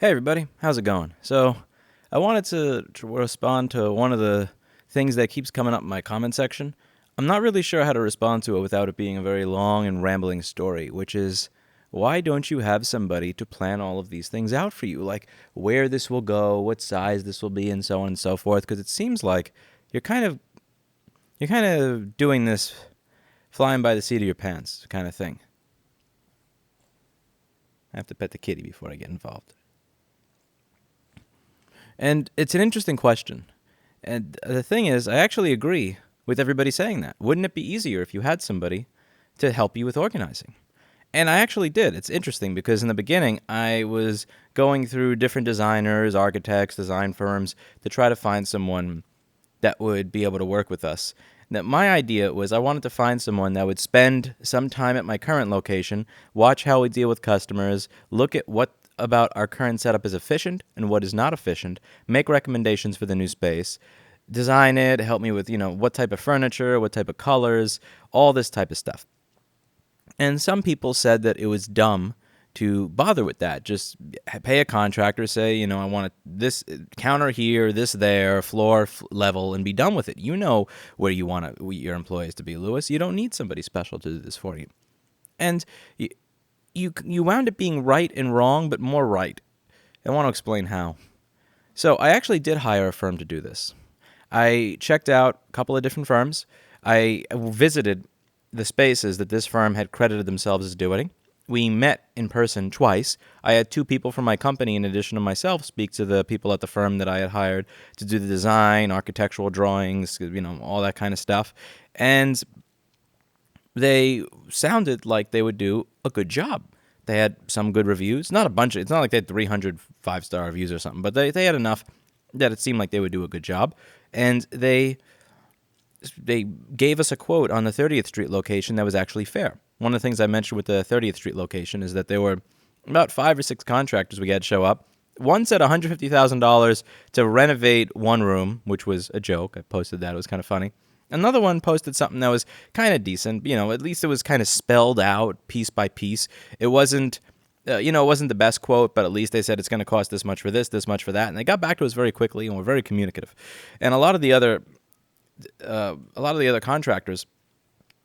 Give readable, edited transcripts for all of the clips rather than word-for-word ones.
Hey everybody, how's it going? So, I wanted to respond to one of the things that keeps coming up in my comment section. I'm not really sure how to respond to it without it being a very long and rambling story, which is why don't you have somebody to plan all of these things out for you? Like where this will go, what size this will be, and so on and so forth, because it seems like you're kind of doing this flying by the seat of your pants kind of thing. I have to pet the kitty before I get involved. And it's an interesting question. And the thing is, I actually agree with everybody saying that. Wouldn't it be easier if you had somebody to help you with organizing? And I actually did. It's interesting because in the beginning, I was going through different designers, architects, design firms to try to find someone that would be able to work with us. That my idea was I wanted to find someone that would spend some time at my current location, watch how we deal with customers, look at what about our current setup is efficient and what is not efficient, make recommendations for the new space, design it, help me with, what type of furniture, what type of colors, all this type of stuff. And some people said that it was dumb to bother with that. Just pay a contractor, say, I want this counter here, this there, floor level, and be done with it. You know where you want your employees to be, Lewis. You don't need somebody special to do this for you. And you wound up being right and wrong, but more right. I want to explain how. So I actually did hire a firm to do this. I checked out a couple of different firms. I visited the spaces that this firm had credited themselves as doing. We met in person twice. I had two people from my company, in addition to myself, speak to the people at the firm that I had hired to do the design, architectural drawings, all that kind of stuff. And they sounded like they would do a good job. They had some good reviews. Not a bunch of, it's not like they had 300 five-star reviews or something, but they had enough that it seemed like they would do a good job. And they gave us a quote on the 30th Street location that was actually fair. One of the things I mentioned with the 30th Street location is that there were about 5 or 6 contractors we had show up. One said $150,000 to renovate one room, which was a joke. I posted that. It was kind of funny. Another one posted something that was kind of decent. At least it was kind of spelled out piece by piece. It wasn't, it wasn't the best quote, but at least they said it's going to cost this much for this much for that. And they got back to us very quickly and were very communicative. And a lot of the other contractors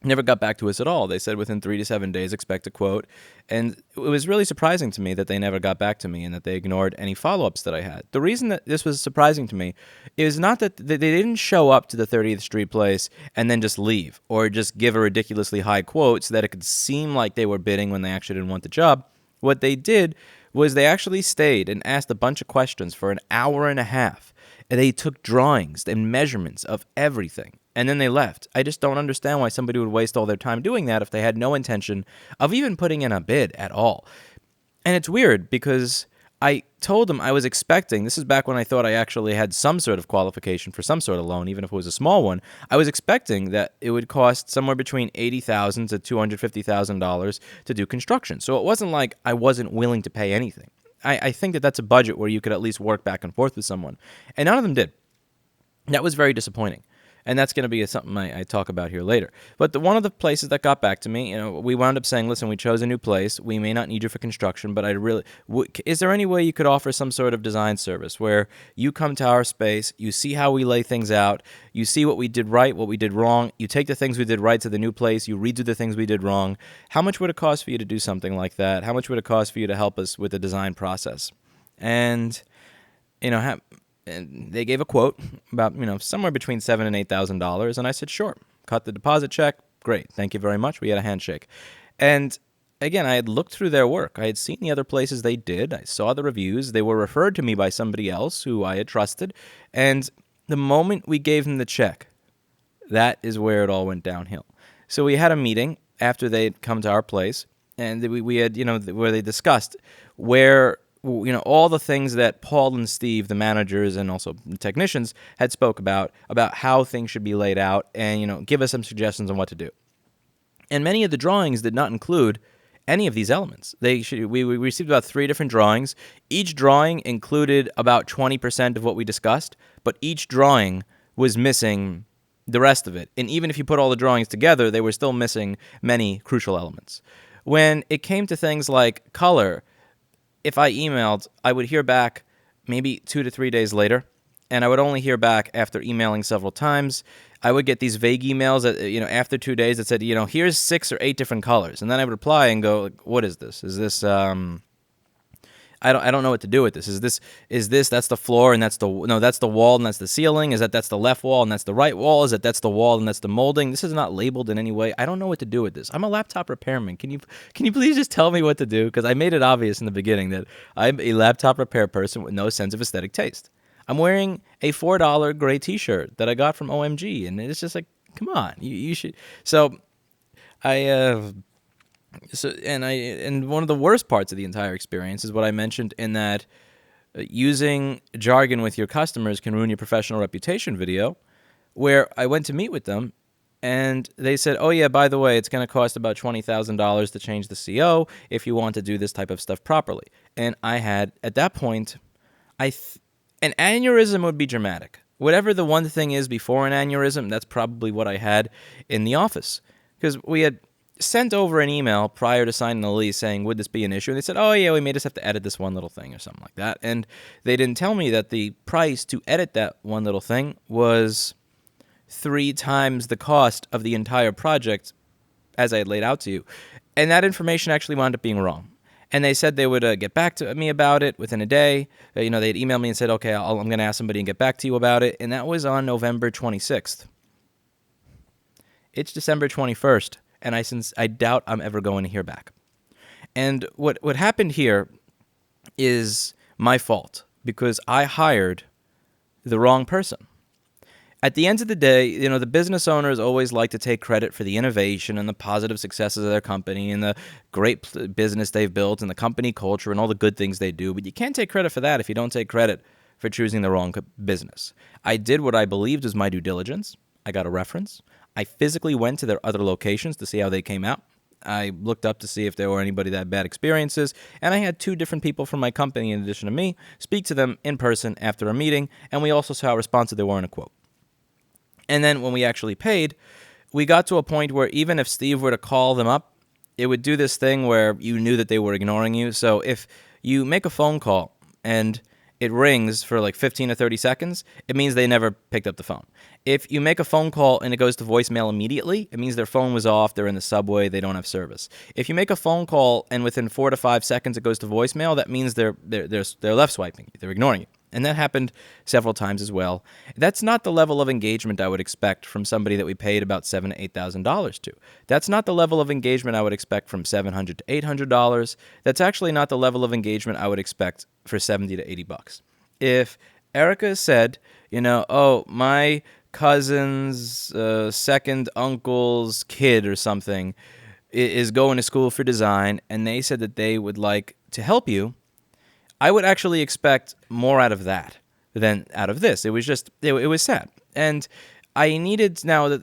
never got back to us at all. They said within 3 to 7 days, expect a quote. And it was really surprising to me that they never got back to me and that they ignored any follow-ups that I had. The reason that this was surprising to me is not that they didn't show up to the 30th Street place and then just leave or just give a ridiculously high quote so that it could seem like they were bidding when they actually didn't want the job. What they did was they actually stayed and asked a bunch of questions for an hour and a half. And they took drawings and measurements of everything. And then they left. I just don't understand why somebody would waste all their time doing that if they had no intention of even putting in a bid at all. And it's weird because I told them I was expecting, this is back when I thought I actually had some sort of qualification for some sort of loan, even if it was a small one. I was expecting that it would cost somewhere between $80,000 to $250,000 to do construction. So it wasn't like I wasn't willing to pay anything. I think that that's a budget where you could at least work back and forth with someone. And none of them did. That was very disappointing. And that's going to be something I talk about here later. But one of the places that got back to me, we wound up saying, listen, we chose a new place. We may not need you for construction, but is there any way you could offer some sort of design service where you come to our space, you see how we lay things out, you see what we did right, what we did wrong, you take the things we did right to the new place, you redo the things we did wrong. How much would it cost for you to do something like that? How much would it cost for you to help us with the design process? And, and they gave a quote about, somewhere between $7,000 and $8,000. And I said, sure, cut the deposit check. Great. Thank you very much. We had a handshake. And again, I had looked through their work. I had seen the other places they did. I saw the reviews. They were referred to me by somebody else who I had trusted. And the moment we gave them the check, that is where it all went downhill. So we had a meeting after they'd come to our place. And we had, where they discussed where all the things that Paul and Steve, the managers and also the technicians, had spoke about how things should be laid out and, give us some suggestions on what to do. And many of the drawings did not include any of these elements. We received about 3 different drawings. Each drawing included about 20% of what we discussed, but each drawing was missing the rest of it. And even if you put all the drawings together, they were still missing many crucial elements. When it came to things like color, if I emailed, I would hear back maybe 2 to 3 days later, and I would only hear back after emailing several times. I would get these vague emails that, after 2 days that said, here's 6 or 8 different colors. And then I would reply and go, like, what is this? Is this, I don't know what to do with this. Is this that's the floor and that's the wall and that's the ceiling? Is that's the left wall and that's the right wall? Is that's the wall and that's the molding? This is not labeled in any way. I don't know what to do with this. I'm a laptop repairman. Can you please just tell me what to do? Because I made it obvious in the beginning that I'm a laptop repair person with no sense of aesthetic taste. I'm wearing a $4 gray T-shirt that I got from OMG, and it's just like, come on, you should. So and one of the worst parts of the entire experience is what I mentioned in that using jargon with your customers can ruin your professional reputation video, where I went to meet with them and they said, oh yeah, by the way, it's going to cost about $20,000 to change the CO if you want to do this type of stuff properly. And I had, at that point, an aneurysm would be dramatic. Whatever the one thing is before an aneurysm, that's probably what I had in the office. Because we had sent over an email prior to signing the lease saying, would this be an issue? And they said, oh yeah, we may just have to edit this one little thing or something like that. And they didn't tell me that the price to edit that one little thing was 3 times the cost of the entire project as I had laid out to you. And that information actually wound up being wrong. And they said they would get back to me about it within a day. They'd emailed me and said, okay, I'm going to ask somebody and get back to you about it. And that was on November 26th. It's December 21st, and I doubt I'm ever going to hear back. And what happened here is my fault, because I hired the wrong person. At the end of the day, the business owners always like to take credit for the innovation and the positive successes of their company and the great business they've built and the company culture and all the good things they do. But you can't take credit for that if you don't take credit for choosing the wrong business. I did what I believed was my due diligence. I got a reference. I physically went to their other locations to see how they came out. I looked up to see if there were anybody that had bad experiences, and I had 2 different people from my company, in addition to me, speak to them in person after a meeting, and we also saw how responsive they were in a quote. And then when we actually paid, we got to a point where even if Steve were to call them up, it would do this thing where you knew that they were ignoring you. So if you make a phone call and it rings for like 15 or 30 seconds, it means they never picked up the phone. If you make a phone call and it goes to voicemail immediately, it means their phone was off, they're in the subway, they don't have service. If you make a phone call and within 4 to 5 seconds it goes to voicemail, that means they're left swiping you, they're ignoring you. And that happened several times as well. That's not the level of engagement I would expect from somebody that we paid about $7,000 to $8,000 to. That's not the level of engagement I would expect from $700 to $800. That's actually not the level of engagement I would expect for $70 to $80. If Erica said, oh, my cousin's second uncle's kid or something is going to school for design, and they said that they would like to help you, I would actually expect more out of that than out of this. It was just, it was sad. And I needed now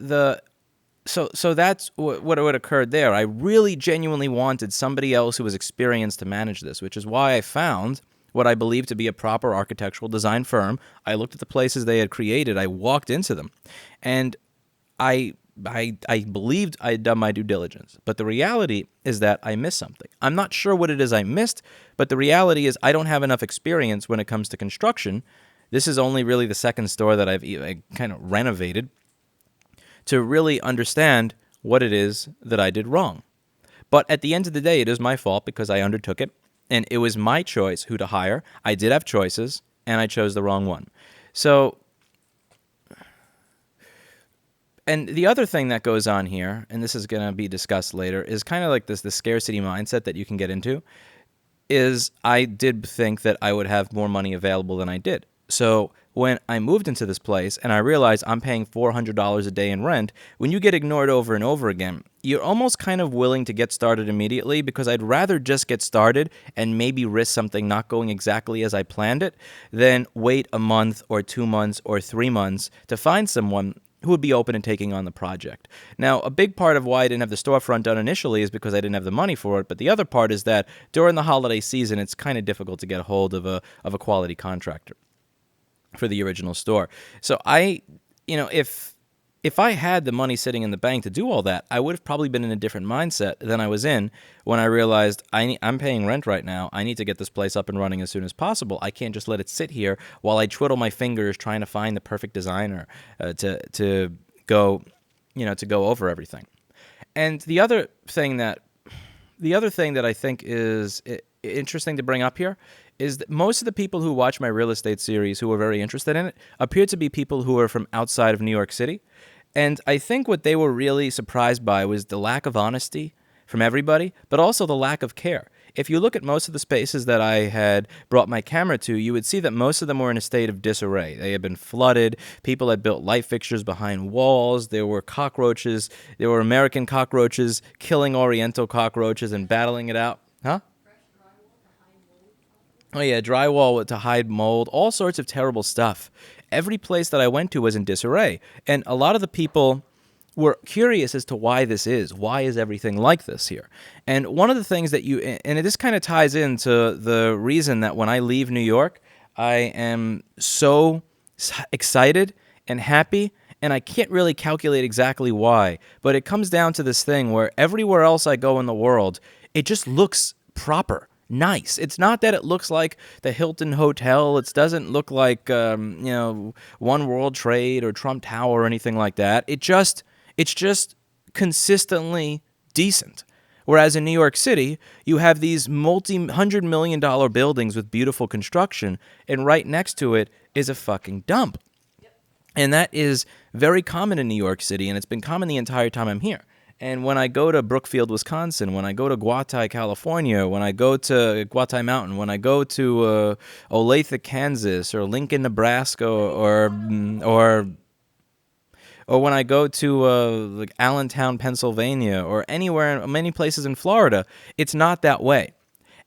so that's what occurred there. I really genuinely wanted somebody else who was experienced to manage this, which is why I found what I believed to be a proper architectural design firm. I looked at the places they had created. I walked into them. And I believed I had done my due diligence, but the reality is that I missed something. I'm not sure what it is I missed, but the reality is I don't have enough experience when it comes to construction. This is only really the second store that I've kind of renovated to really understand what it is that I did wrong. But at the end of the day, it is my fault because I undertook it, and it was my choice who to hire. I did have choices, and I chose the wrong one. So, and the other thing that goes on here, and this is going to be discussed later, is kind of like the scarcity mindset that you can get into, is I did think that I would have more money available than I did. So when I moved into this place and I realized I'm paying $400 a day in rent, when you get ignored over and over again, you're almost kind of willing to get started immediately, because I'd rather just get started and maybe risk something not going exactly as I planned it than wait a month or 2 months or 3 months to find someone who would be open to taking on the project. Now, a big part of why I didn't have the storefront done initially is because I didn't have the money for it, but the other part is that during the holiday season, it's kind of difficult to get a hold of a quality contractor for the original store. So if if I had the money sitting in the bank to do all that, I would have probably been in a different mindset than I was in when I realized I'm paying rent right now. I need to get this place up and running as soon as possible. I can't just let it sit here while I twiddle my fingers trying to find the perfect designer to go, to go over everything. And the other thing that I think is interesting to bring up here is that most of the people who watch my real estate series who are very interested in it appear to be people who are from outside of New York City. And I think what they were really surprised by was the lack of honesty from everybody, but also the lack of care. If you look at most of the spaces that I had brought my camera to, you would see that most of them were in a state of disarray. They had been flooded. People had built light fixtures behind walls. There were cockroaches. There were American cockroaches killing Oriental cockroaches and battling it out. Huh? Oh, yeah, drywall to hide mold, all sorts of terrible stuff. Every place that I went to was in disarray. And a lot of the people were curious as to why this is. Why is everything like this here? And one of the things that and this kind of ties into the reason that when I leave New York, I am so excited and happy, and I can't really calculate exactly why. But it comes down to this thing where everywhere else I go in the world, it just looks proper. Nice. It's not that it looks like the Hilton Hotel. It doesn't look like One World Trade or Trump Tower or anything like that. It's just consistently decent. Whereas in New York City, you have these multi-$100 million buildings with beautiful construction, and right next to it is a fucking dump. And that is very common in New York City, and it's been common the entire time I'm here. And when I go to Brookfield, Wisconsin, when I go to Guatai, California, when I go to Guatai Mountain, when I go to Olathe, Kansas, or Lincoln, Nebraska, or when I go to like Allentown, Pennsylvania, or anywhere, many places in Florida, it's not that way.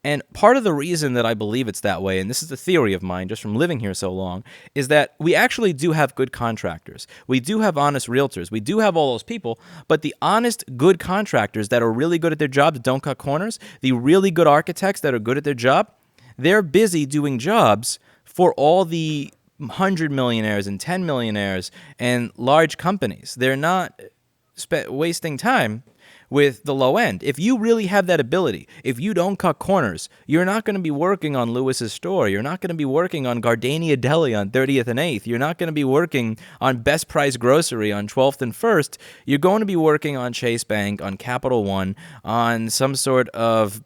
And part of the reason that I believe it's that way, and this is a theory of mine just from living here so long, is that we actually do have good contractors. We do have honest realtors. We do have all those people, but the honest, good contractors that are really good at their job, that don't cut corners, the really good architects that are good at their job, they're busy doing jobs for all the 100 millionaires and 10 millionaires and large companies. They're not wasting time with the low end. If you really have that ability, if you don't cut corners, you're not going to be working on Lewis's store. You're not going to be working on Gardenia Deli on 30th and 8th. You're not going to be working on Best Price Grocery on 12th and 1st. You're going to be working on Chase Bank, on Capital One, on some sort of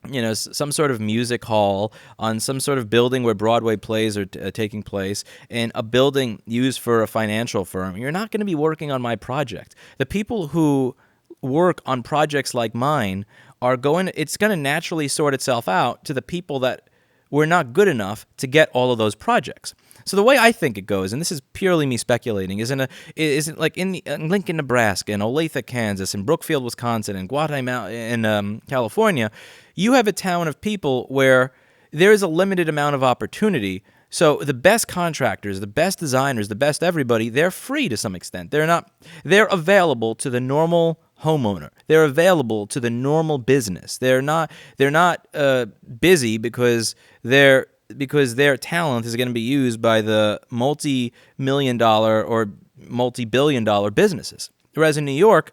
music hall, on some sort of building where Broadway plays are taking place, in a building used for a financial firm. You're not going to be working on my project. The people who work on projects like mine it's going to naturally sort itself out to the people that were not good enough to get all of those projects. So the way I think it goes, and this is purely me speculating, isn't like in Lincoln, Nebraska, and Olathe, Kansas, and Brookfield, Wisconsin, and Guatemala in California, you have a town of people where there is a limited amount of opportunity. So the best contractors, the best designers, the best everybody, they're free to some extent. They're available to the normal homeowner. They're available to the normal business. They're not busy because their talent is going to be used by the multi-million-dollar or multi-billion-dollar businesses. Whereas in New York,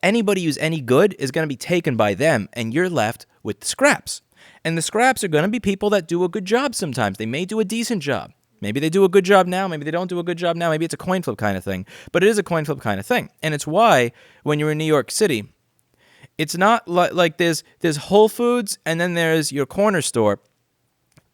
anybody who's any good is going to be taken by them, and you're left with the scraps. And the scraps are going to be people that do a good job sometimes. They may do a decent job. Maybe they do a good job now. Maybe they don't do a good job now. Maybe it's a coin flip kind of thing. But it is a coin flip kind of thing. And it's why when you're in New York City, it's not like there's Whole Foods and then there's your corner store.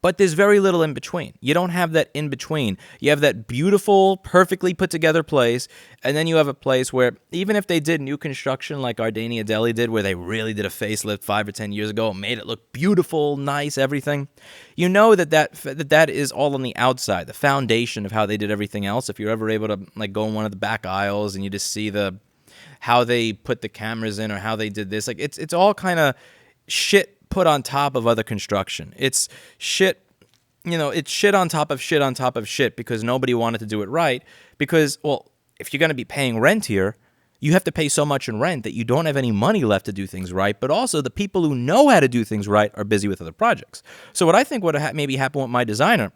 But there's very little in between. You don't have that in between. You have that beautiful, perfectly put together place, and then you have a place where even if they did new construction like Gardenia Deli did, where they really did a facelift 5 or 10 years ago, made it look beautiful, nice, everything, you know that is all on the outside, the foundation of how they did everything else. If you're ever able to like go in one of the back aisles and you just see how they put the cameras in or how they did this, like it's all kind of shit put on top of other construction. It's shit, it's shit on top of shit on top of shit because nobody wanted to do it right. Because, well, if you're going to be paying rent here, you have to pay so much in rent that you don't have any money left to do things right. But also the people who know how to do things right are busy with other projects. So what I think would have maybe happened with my designer,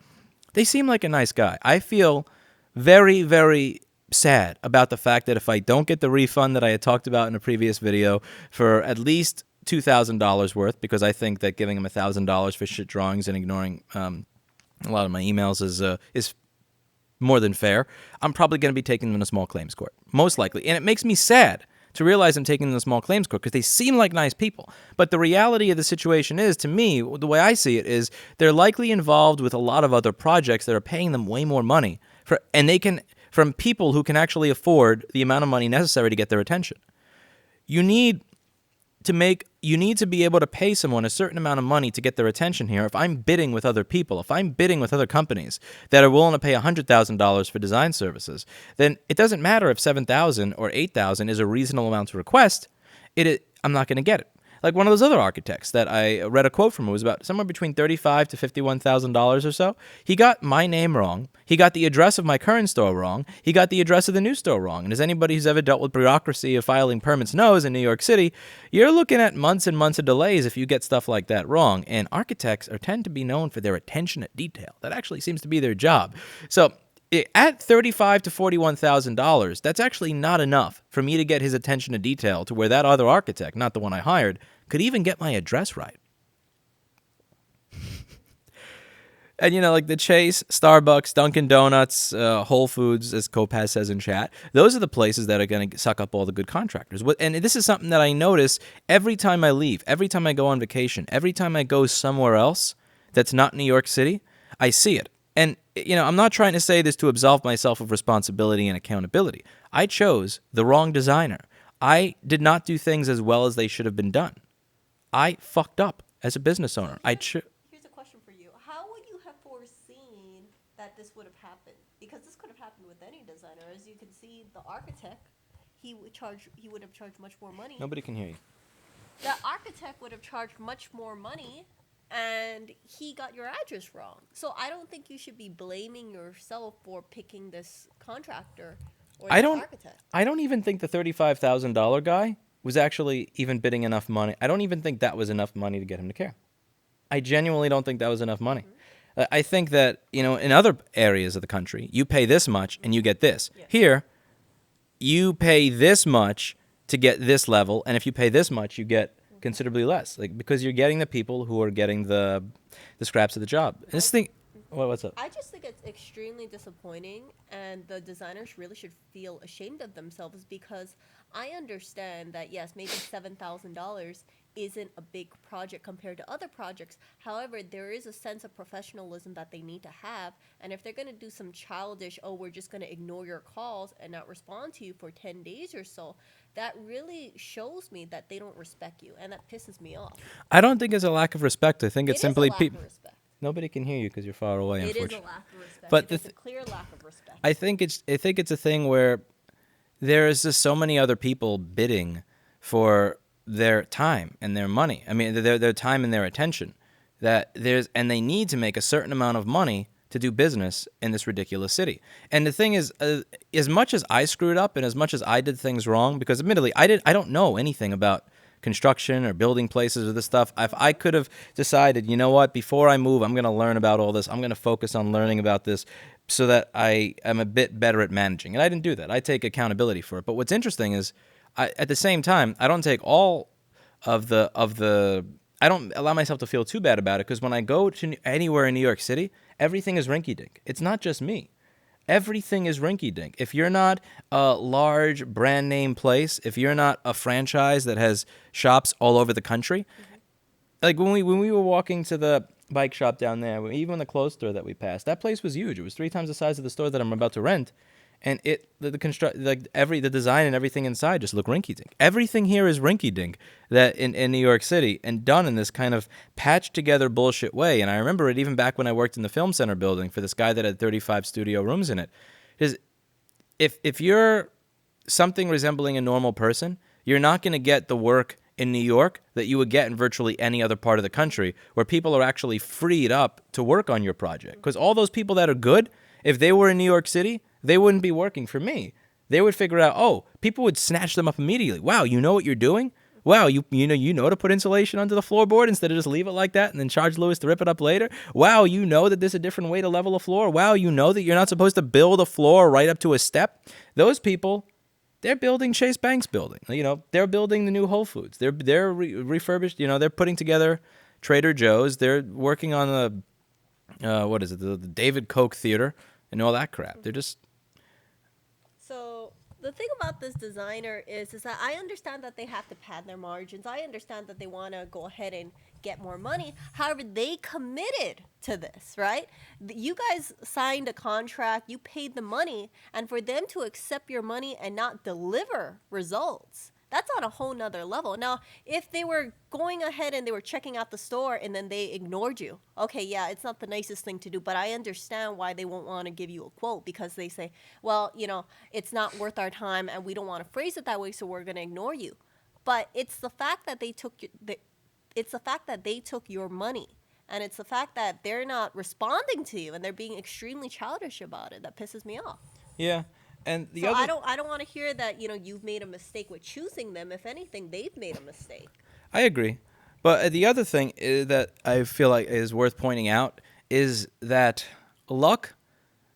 they seem like a nice guy. I feel very, very sad about the fact that if I don't get the refund that I had talked about in a previous video for at least $2,000 worth, because I think that giving him $1,000 for shit drawings and ignoring a lot of my emails is more than fair, I'm probably going to be taking them to small claims court, most likely. And it makes me sad to realize I'm taking them to small claims court because they seem like nice people. But the reality of the situation is, to me, the way I see it is they're likely involved with a lot of other projects that are paying them way more money from people who can actually afford the amount of money necessary to get their attention. You need to be able to pay someone a certain amount of money to get their attention here. If I'm bidding with other people, if I'm bidding with other companies that are willing to pay $100,000 for design services, then it doesn't matter if $7,000 or $8,000 is a reasonable amount to request. I'm not going to get it. Like one of those other architects that I read a quote from, it was about somewhere between $35,000 to $51,000 or so. He got my name wrong. He got the address of my current store wrong. He got the address of the new store wrong. And as anybody who's ever dealt with bureaucracy of filing permits knows, in New York City, you're looking at months and months of delays if you get stuff like that wrong. And architects tend to be known for their attention at detail. That actually seems to be their job. So at $35,000 to $41,000, that's actually not enough for me to get his attention to detail to where that other architect, not the one I hired, could even get my address right. And, like the Chase, Starbucks, Dunkin' Donuts, Whole Foods, as Kopaz says in chat, those are the places that are going to suck up all the good contractors. And this is something that I notice every time I leave, every time I go on vacation, every time I go somewhere else that's not New York City, I see it. And, I'm not trying to say this to absolve myself of responsibility and accountability. I chose the wrong designer. I did not do things as well as they should have been done. I fucked up as a business owner. Here's a question for you. How would you have foreseen that this would have happened? Because this could have happened with any designer. As you can see, the architect, he would have charged much more money. Nobody can hear you. The architect would have charged much more money, and he got your address wrong. So I don't think you should be blaming yourself for picking this contractor or this architect. I don't even think the $35,000 guy was actually even bidding enough money. I don't even think that was enough money to get him to care. I genuinely don't think that was enough money. Mm-hmm. I think that, in other areas of the country, you pay this much and you get this. Yeah. Here, you pay this much to get this level, and if you pay this much, you get considerably less. Because you're getting the people who are getting the scraps of the job. And this thing... What's up? I just think it's extremely disappointing, and the designers really should feel ashamed of themselves, because I understand that, yes, maybe $7,000 isn't a big project compared to other projects. However, there is a sense of professionalism that they need to have, and if they're going to do some childish, we're just going to ignore your calls and not respond to you for 10 days or so, that really shows me that they don't respect you, and that pisses me off. I don't think it's a lack of respect. I think it's simply people. Nobody can hear you because you're far away. It is a lack of respect. But it's a clear lack of respect. I think it's a thing where there is just so many other people bidding for their time and their money. I mean, their time and their attention. And they need to make a certain amount of money to do business in this ridiculous city. And the thing is, as much as I screwed up and as much as I did things wrong, because admittedly I don't know anything about construction or building places or this stuff. If I could have decided, before I move, I'm going to learn about all this. I'm going to focus on learning about this so that I am a bit better at managing. And I didn't do that. I take accountability for it. But what's interesting is, at the same time, I don't take all of the I don't allow myself to feel too bad about it, because when I go to anywhere in New York City, everything is rinky-dink. It's not just me. Everything is rinky-dink. If you're not a large brand name place, if you're not a franchise that has shops all over the country, like when we were walking to the bike shop down there, even the clothes store that we passed, that place was huge. It was 3 times the size of the store that I'm about to rent, and the design and everything inside just looked rinky-dink. Everything here is rinky-dink that in New York City, and done in this kind of patched together bullshit way. And I remember it even back when I worked in the Film Center building for this guy that had 35 studio rooms in it. If you're something resembling a normal person, you're not going to get the work in New York that you would get in virtually any other part of the country, where people are actually freed up to work on your project. Because all those people that are good, if they were in New York City, they wouldn't be working for me. They would figure out, people would snatch them up immediately. Wow, you know what you're doing? Wow, you know to put insulation under the floorboard instead of just leave it like that and then charge Lewis to rip it up later. Wow, you know that there's a different way to level a floor. Wow, you know that you're not supposed to build a floor right up to a step. Those people, they're building Chase Bank's building. They're building the new Whole Foods. They're refurbished. They're putting together Trader Joe's. They're working on the David Koch Theater and all that crap. They're just. So the thing about this designer is that I understand that they have to pad their margins. I understand that they want to go ahead and get more money. However, they committed to this, right? You guys signed a contract, you paid the money, and for them to accept your money and not deliver results, that's on a whole nother level. Now, if they were going ahead and they were checking out the store and then they ignored you, okay, yeah, it's not the nicest thing to do, but I understand why they won't want to give you a quote, because they say, well, it's not worth our time and we don't want to phrase it that way, so we're going to ignore you. But it's the fact that they took your money, and it's the fact that they're not responding to you and they're being extremely childish about it that pisses me off. Yeah. And I don't want to hear that you've made a mistake with choosing them. If anything, they've made a mistake. I agree. But the other thing that I feel like is worth pointing out is that luck,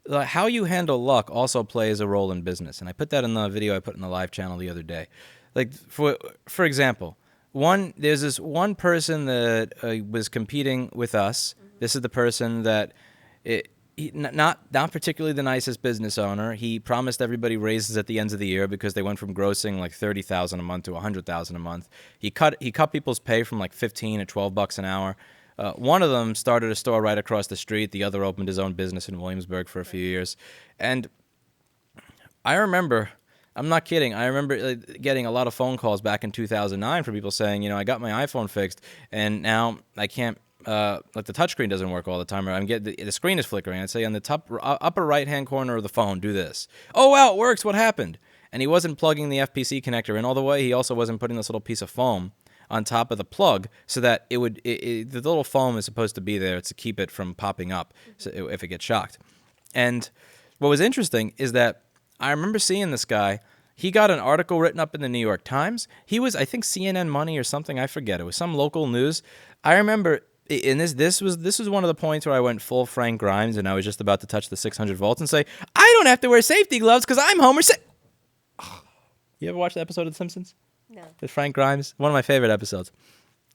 how you handle luck, also plays a role in business. And I put that in the video I put in the live channel the other day. Like, for example, there's this one person that was competing with us. Mm-hmm. This is the person that not particularly the nicest business owner. He promised everybody raises at the end of the year because they went from grossing like $30,000 a month to $100,000 a month. He cut people's pay from like $15 to $12 an hour. One of them started a store right across the street. The other opened his own business in Williamsburg for a few years. And I remember, I'm not kidding, I remember getting a lot of phone calls back in 2009 from people saying, I got my iPhone fixed and now I can't, like the touchscreen doesn't work all the time, or the screen is flickering. I'd say on the top upper right-hand corner of the phone, do this. Oh, wow, it works. What happened? And he wasn't plugging the FPC connector in all the way. He also wasn't putting this little piece of foam on top of the plug so that the little foam is supposed to be there to keep it from popping up if it gets shocked. And what was interesting is that I remember seeing this guy. He got an article written up in the New York Times. He was, I think, CNN Money or something. I forget. It was some local news. I remember. And this was one of the points where I went full Frank Grimes, and I was just about to touch the 600 volts and say, I don't have to wear safety gloves because I'm Homer You ever watch the episode of The Simpsons? No. With Frank Grimes? One of my favorite episodes.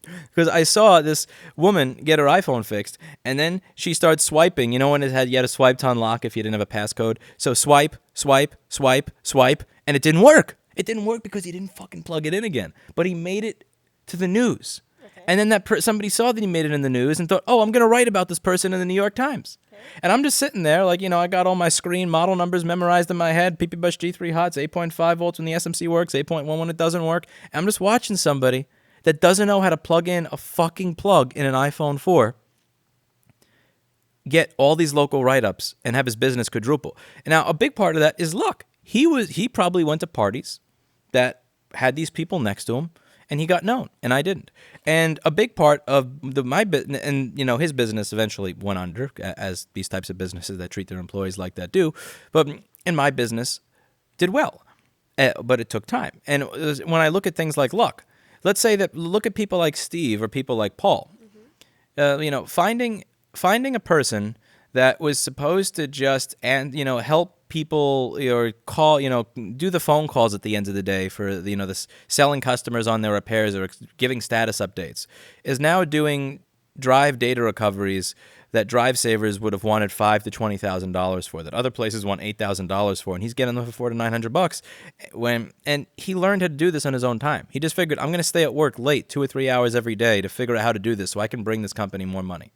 Because I saw this woman get her iPhone fixed, and then she starts swiping. You know when you had to swipe to unlock if you didn't have a passcode? So swipe, swipe, swipe, swipe, and it didn't work. It didn't work because he didn't fucking plug it in again. But he made it to the news. And then somebody saw that he made it in the news and thought, oh, I'm going to write about this person in the New York Times. Okay. And I'm just sitting there like, I got all my screen model numbers memorized in my head. PP Bus G3 Hots, 8.5 volts when the SMC works, 8.1 when it doesn't work. And I'm just watching somebody that doesn't know how to plug in a fucking plug in an iPhone 4 get all these local write-ups and have his business quadruple. And now a big part of that is luck. He probably went to parties that had these people next to him, and he got known, and I didn't. And a big part of my business, and his business eventually went under, as these types of businesses that treat their employees like that do. But in my business, did well, but it took time. And when I look at things like luck, let's say that look at people like Steve or people like Paul. Mm-hmm. Finding a person that was supposed to just help people or call, do the phone calls at the end of the day for, the selling customers on their repairs or giving status updates, is now doing drive data recoveries that Drive Savers would have wanted $5,000 to $20,000 for, that other places want $8,000 for, and he's getting them for $400 to $900 and he learned how to do this on his own time. He just figured, I'm going to stay at work late 2 or 3 hours every day to figure out how to do this so I can bring this company more money.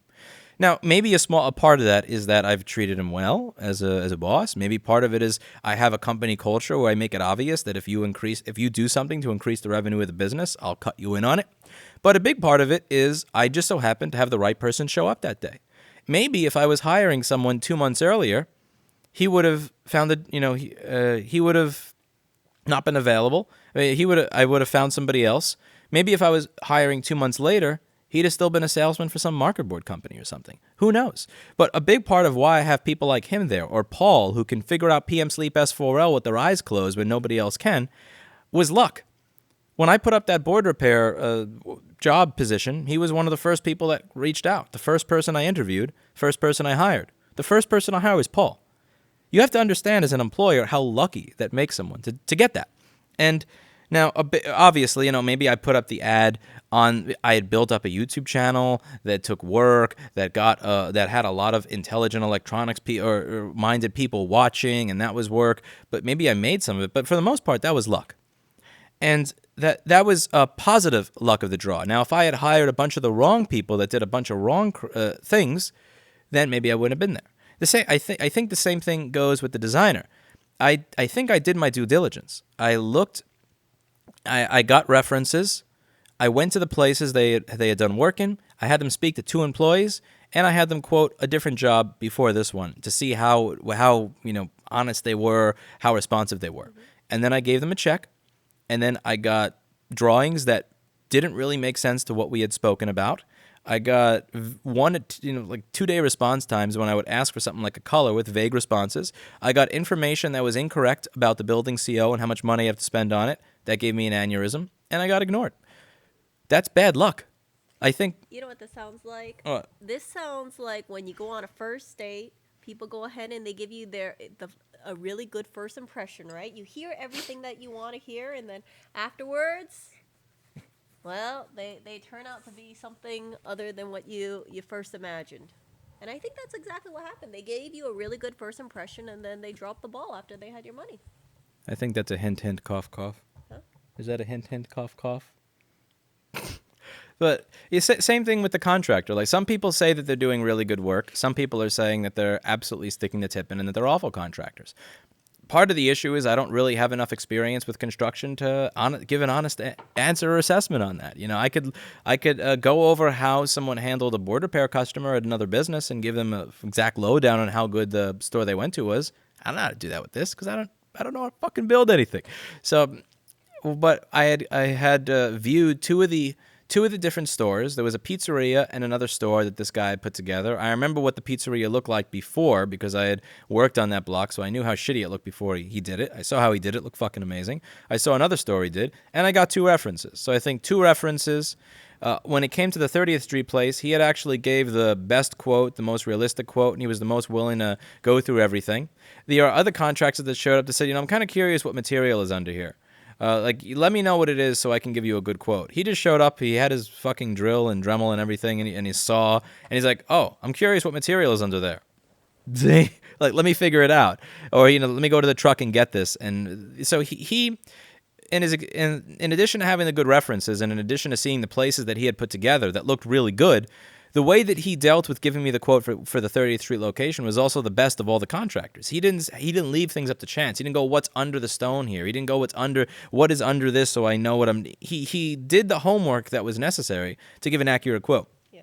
Now, maybe a part of that is that I've treated him well as a boss. Maybe part of it is I have a company culture where I make it obvious that if you do something to increase the revenue of the business, I'll cut you in on it. But a big part of it is I just so happen to have the right person show up that day. Maybe if I was hiring someone 2 months earlier, he would have found that he would have not been available. I would have found somebody else. Maybe if I was hiring 2 months later, he'd have still been a salesman for some market board company or something. Who knows? But a big part of why I have people like him there, or Paul, who can figure out PM Sleep S4L with their eyes closed when nobody else can, was luck. When I put up that board repair job position, he was one of the first people that reached out. The first person I interviewed, first person I hired. The first person I hired was Paul. You have to understand as an employer how lucky that makes someone to get that. And now, obviously, maybe I put up the ad on. I had built up a YouTube channel that took work, that had a lot of intelligent electronics or minded people watching, and that was work. But maybe I made some of it. But for the most part, that was luck. And that was a positive luck of the draw. Now, if I had hired a bunch of the wrong people that did a bunch of wrong things, then maybe I wouldn't have been there. I think the same thing goes with the designer. I think I did my due diligence. I looked. I got references. I went to the places they had done work in. I had them speak to 2 employees, and I had them quote a different job before this one to see how honest they were, how responsive they were. And then I gave them a check. And then I got drawings that didn't really make sense to what we had spoken about. I got 2-day response times when I would ask for something like a color with vague responses. I got information that was incorrect about the building CO and how much money I have to spend on it. That gave me an aneurysm, and I got ignored. That's bad luck. I think. You know what this sounds like? What? This sounds like when you go on a first date, people go ahead and they give you a really good first impression, right? You hear everything that you want to hear, and then afterwards, well, they turn out to be something other than what you first imagined. And I think that's exactly what happened. They gave you a really good first impression, and then they dropped the ball after they had your money. I think that's a hint, hint, cough, cough. Huh? Is that a hint, hint, cough, cough? But same thing with the contractor. Like, some people say that they're doing really good work. Some people are saying that they're absolutely sticking the tip in and that they're awful contractors. Part of the issue is I don't really have enough experience with construction to give an honest answer or assessment on that. I could go over how someone handled a board repair customer at another business and give them an exact lowdown on how good the store they went to was. I don't know how to do that with this because I don't know how to fucking build anything. So, but I had viewed two of the different stores. There was a pizzeria and another store that this guy had put together. I remember what the pizzeria looked like before because I had worked on that block, so I knew how shitty it looked before he did it. I saw how he did it. It looked fucking amazing. I saw another store he did, and I got 2 references. So I think 2 references. When it came to the 30th Street place, he had actually gave the best quote, the most realistic quote, and he was the most willing to go through everything. There are other contractors that showed up to say, I'm kind of curious what material is under here. Let me know what it is so I can give you a good quote. He just showed up. He had his fucking drill and Dremel and everything, and his saw. And he's like, oh, I'm curious what material is under there. Like, let me figure it out. Or, let me go to the truck and get this. And so he in addition to having the good references and in addition to seeing the places that he had put together that looked really good, the way that he dealt with giving me the quote for the 30th Street location was also the best of all the contractors. He didn't leave things up to chance. He didn't go, what's under the stone here? He didn't go, what is under this so I know what I'm... He did the homework that was necessary to give an accurate quote. Yeah.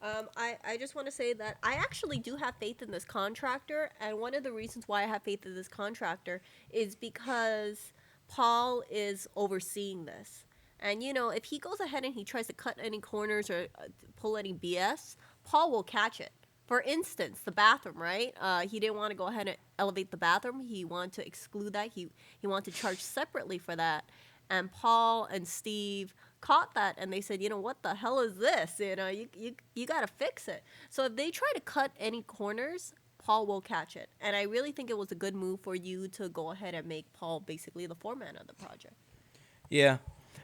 I just want to say that I actually do have faith in this contractor, and one of the reasons why I have faith in this contractor is because Paul is overseeing this. And, if he goes ahead and he tries to cut any corners or pull any BS, Paul will catch it. For instance, the bathroom, right? He didn't want to go ahead and elevate the bathroom. He wanted to exclude that. He wanted to charge separately for that. And Paul and Steve caught that, and they said, what the hell is this? You got to fix it. So if they try to cut any corners, Paul will catch it. And I really think it was a good move for you to go ahead and make Paul basically the foreman of the project. Yeah.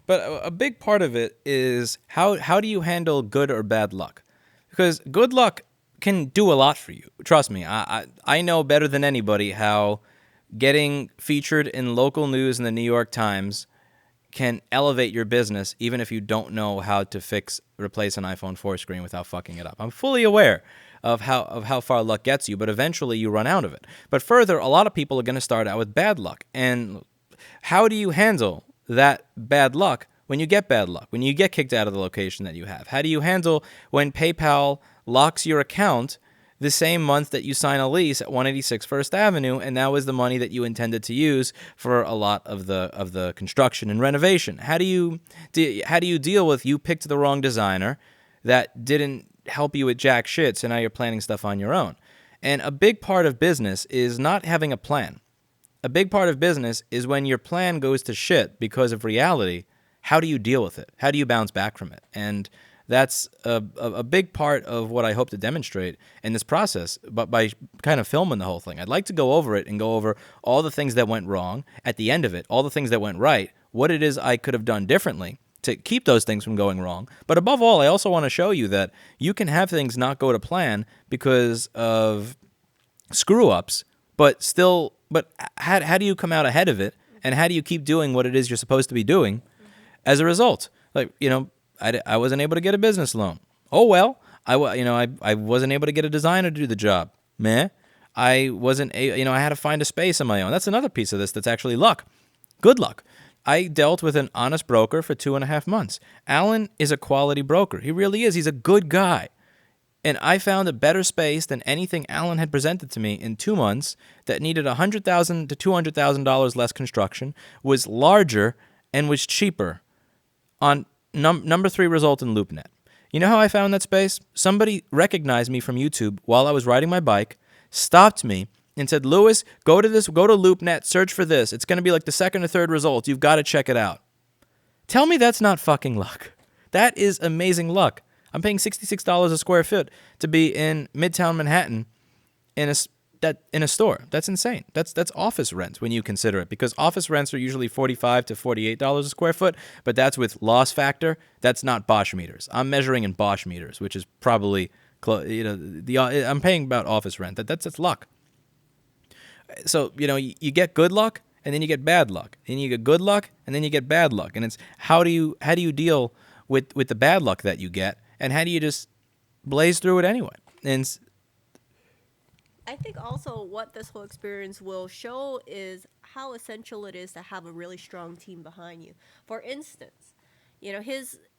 But a big part of it is how do you handle good or bad luck? Because good luck can do a lot for you. Trust me, I know better than anybody how getting featured in local news in the New York Times can elevate your business even if you don't know how to replace an iPhone 4 screen without fucking it up. I'm fully aware of how far luck gets you, but eventually you run out of it. But further, a lot of people are going to start out with bad luck. And how do you handle that bad luck when you get bad luck, when you get kicked out of the location that you have? How do you handle when PayPal locks your account the same month that you sign a lease at 186 First Avenue, and that was the money that you intended to use for a lot of the construction and renovation? How do you deal with you picked the wrong designer that didn't help you with jack shit, so now you're planning stuff on your own? And a big part of business is not having a plan. A big part of business is when your plan goes to shit because of reality, how do you deal with it? How do you bounce back from it? And that's a big part of what I hope to demonstrate in this process, but by kind of filming the whole thing. I'd like to go over it and go over all the things that went wrong at the end of it, all the things that went right, what it is I could have done differently to keep those things from going wrong. But above all, I also want to show you that you can have things not go to plan because of screw-ups, but how do you come out ahead of it, and how do you keep doing what it is you're supposed to be doing as a result? Like, I wasn't able to get a business loan. Oh, well, I wasn't able to get a designer to do the job. Meh. I had to find a space on my own. That's another piece of this that's actually luck. Good luck. I dealt with an honest broker for 2.5 months. Alan is a quality broker. He really is. He's a good guy. And I found a better space than anything Alan had presented to me in 2 months that needed $100,000 to $200,000 less construction, was larger, and was cheaper on number 3 result in LoopNet. You know how I found that space? Somebody recognized me from YouTube while I was riding my bike, stopped me, and said, Lewis, go to LoopNet, search for this. It's going to be like the second or third result. You've got to check it out. Tell me that's not fucking luck. That is amazing luck. I'm paying $66 a square foot to be in Midtown Manhattan in a store. That's insane. That's office rent when you consider it, because office rents are usually $45 to $48 a square foot, but that's with loss factor. That's not Bosch meters. I'm measuring in Bosch meters, which is probably I'm paying about office rent. That's luck. So, you get good luck, and then you get bad luck. Then you get good luck, and then you get bad luck. And it's how do you deal with the bad luck that you get, and how do you just blaze through it anyway? And I think also what this whole experience will show is how essential it is to have a really strong team behind you. For instance,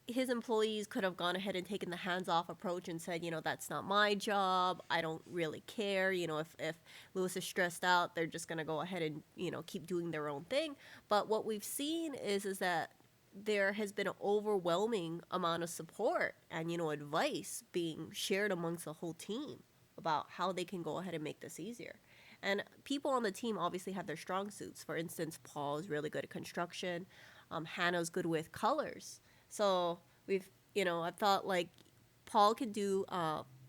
his employees could have gone ahead and taken the hands-off approach and said, that's not my job. I don't really care. If Lewis is stressed out, they're just going to go ahead and, keep doing their own thing. But what we've seen is that there has been an overwhelming amount of support and, advice being shared amongst the whole team about how they can go ahead and make this easier. And people on the team obviously have their strong suits. For instance, Paul is really good at construction. Hannah's good with colors. So I thought like Paul can do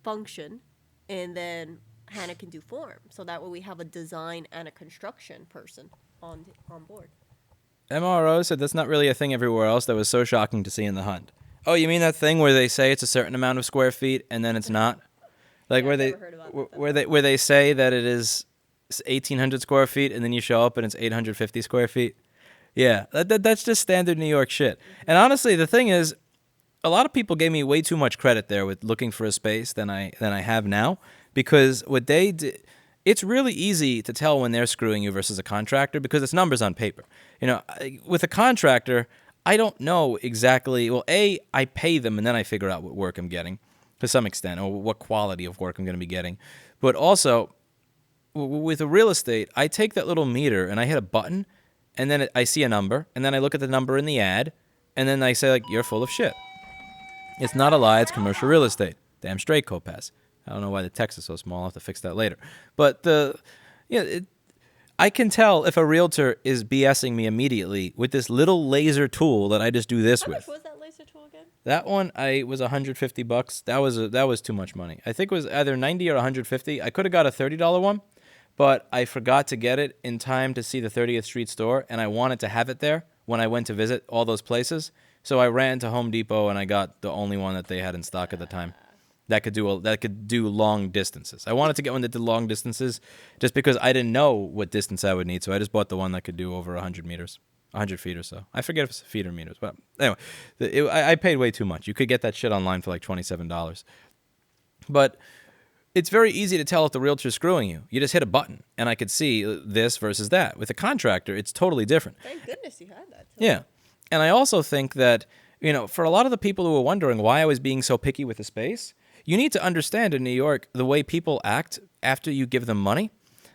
function, and then Hannah can do form. So that way we have a design and a construction person on board. MRO said that's not really a thing everywhere else. That was so shocking to see in the Hunt. Oh, you mean that thing where they say it's a certain amount of square feet and then it's not? Like where they say that it is 1,800 square feet and then you show up and it's 850 square feet. Yeah, that's just standard New York shit. And honestly, the thing is, a lot of people gave me way too much credit there with looking for a space than I have now, because what they did, it's really easy to tell when they're screwing you versus a contractor because it's numbers on paper. With a contractor, I don't know exactly. Well, I pay them and then I figure out what work I'm getting to some extent, or what quality of work I'm going to be getting. But also, with a real estate, I take that little meter and I hit a button, and then I see a number, and then I look at the number in the ad, and then I say, like, you're full of shit. It's not a lie. It's commercial real estate. Damn straight, Copass. I don't know why the text is so small. I'll have to fix that later. But I can tell if a realtor is BSing me immediately with this little laser tool that I just do this with. How much was that laser tool again? That one was $150. That was too much money. I think it was either $90 or $150. I could have got a $30 one, but I forgot to get it in time to see the 30th Street store, and I wanted to have it there when I went to visit all those places. So I ran to Home Depot and I got the only one that they had in stock at the time that could do long distances. I wanted to get one that did long distances just because I didn't know what distance I would need, so I just bought the one that could do over 100 meters. 100 feet or so. I forget if it's feet or meters. But anyway, I paid way too much. You could get that shit online for like $27. But it's very easy to tell if the realtor's screwing you. You just hit a button, and I could see this versus that. With a contractor, it's totally different. Thank goodness you had that. Yeah. And I also think that, for a lot of the people who were wondering why I was being so picky with the space, you need to understand in New York the way people act after you give them money.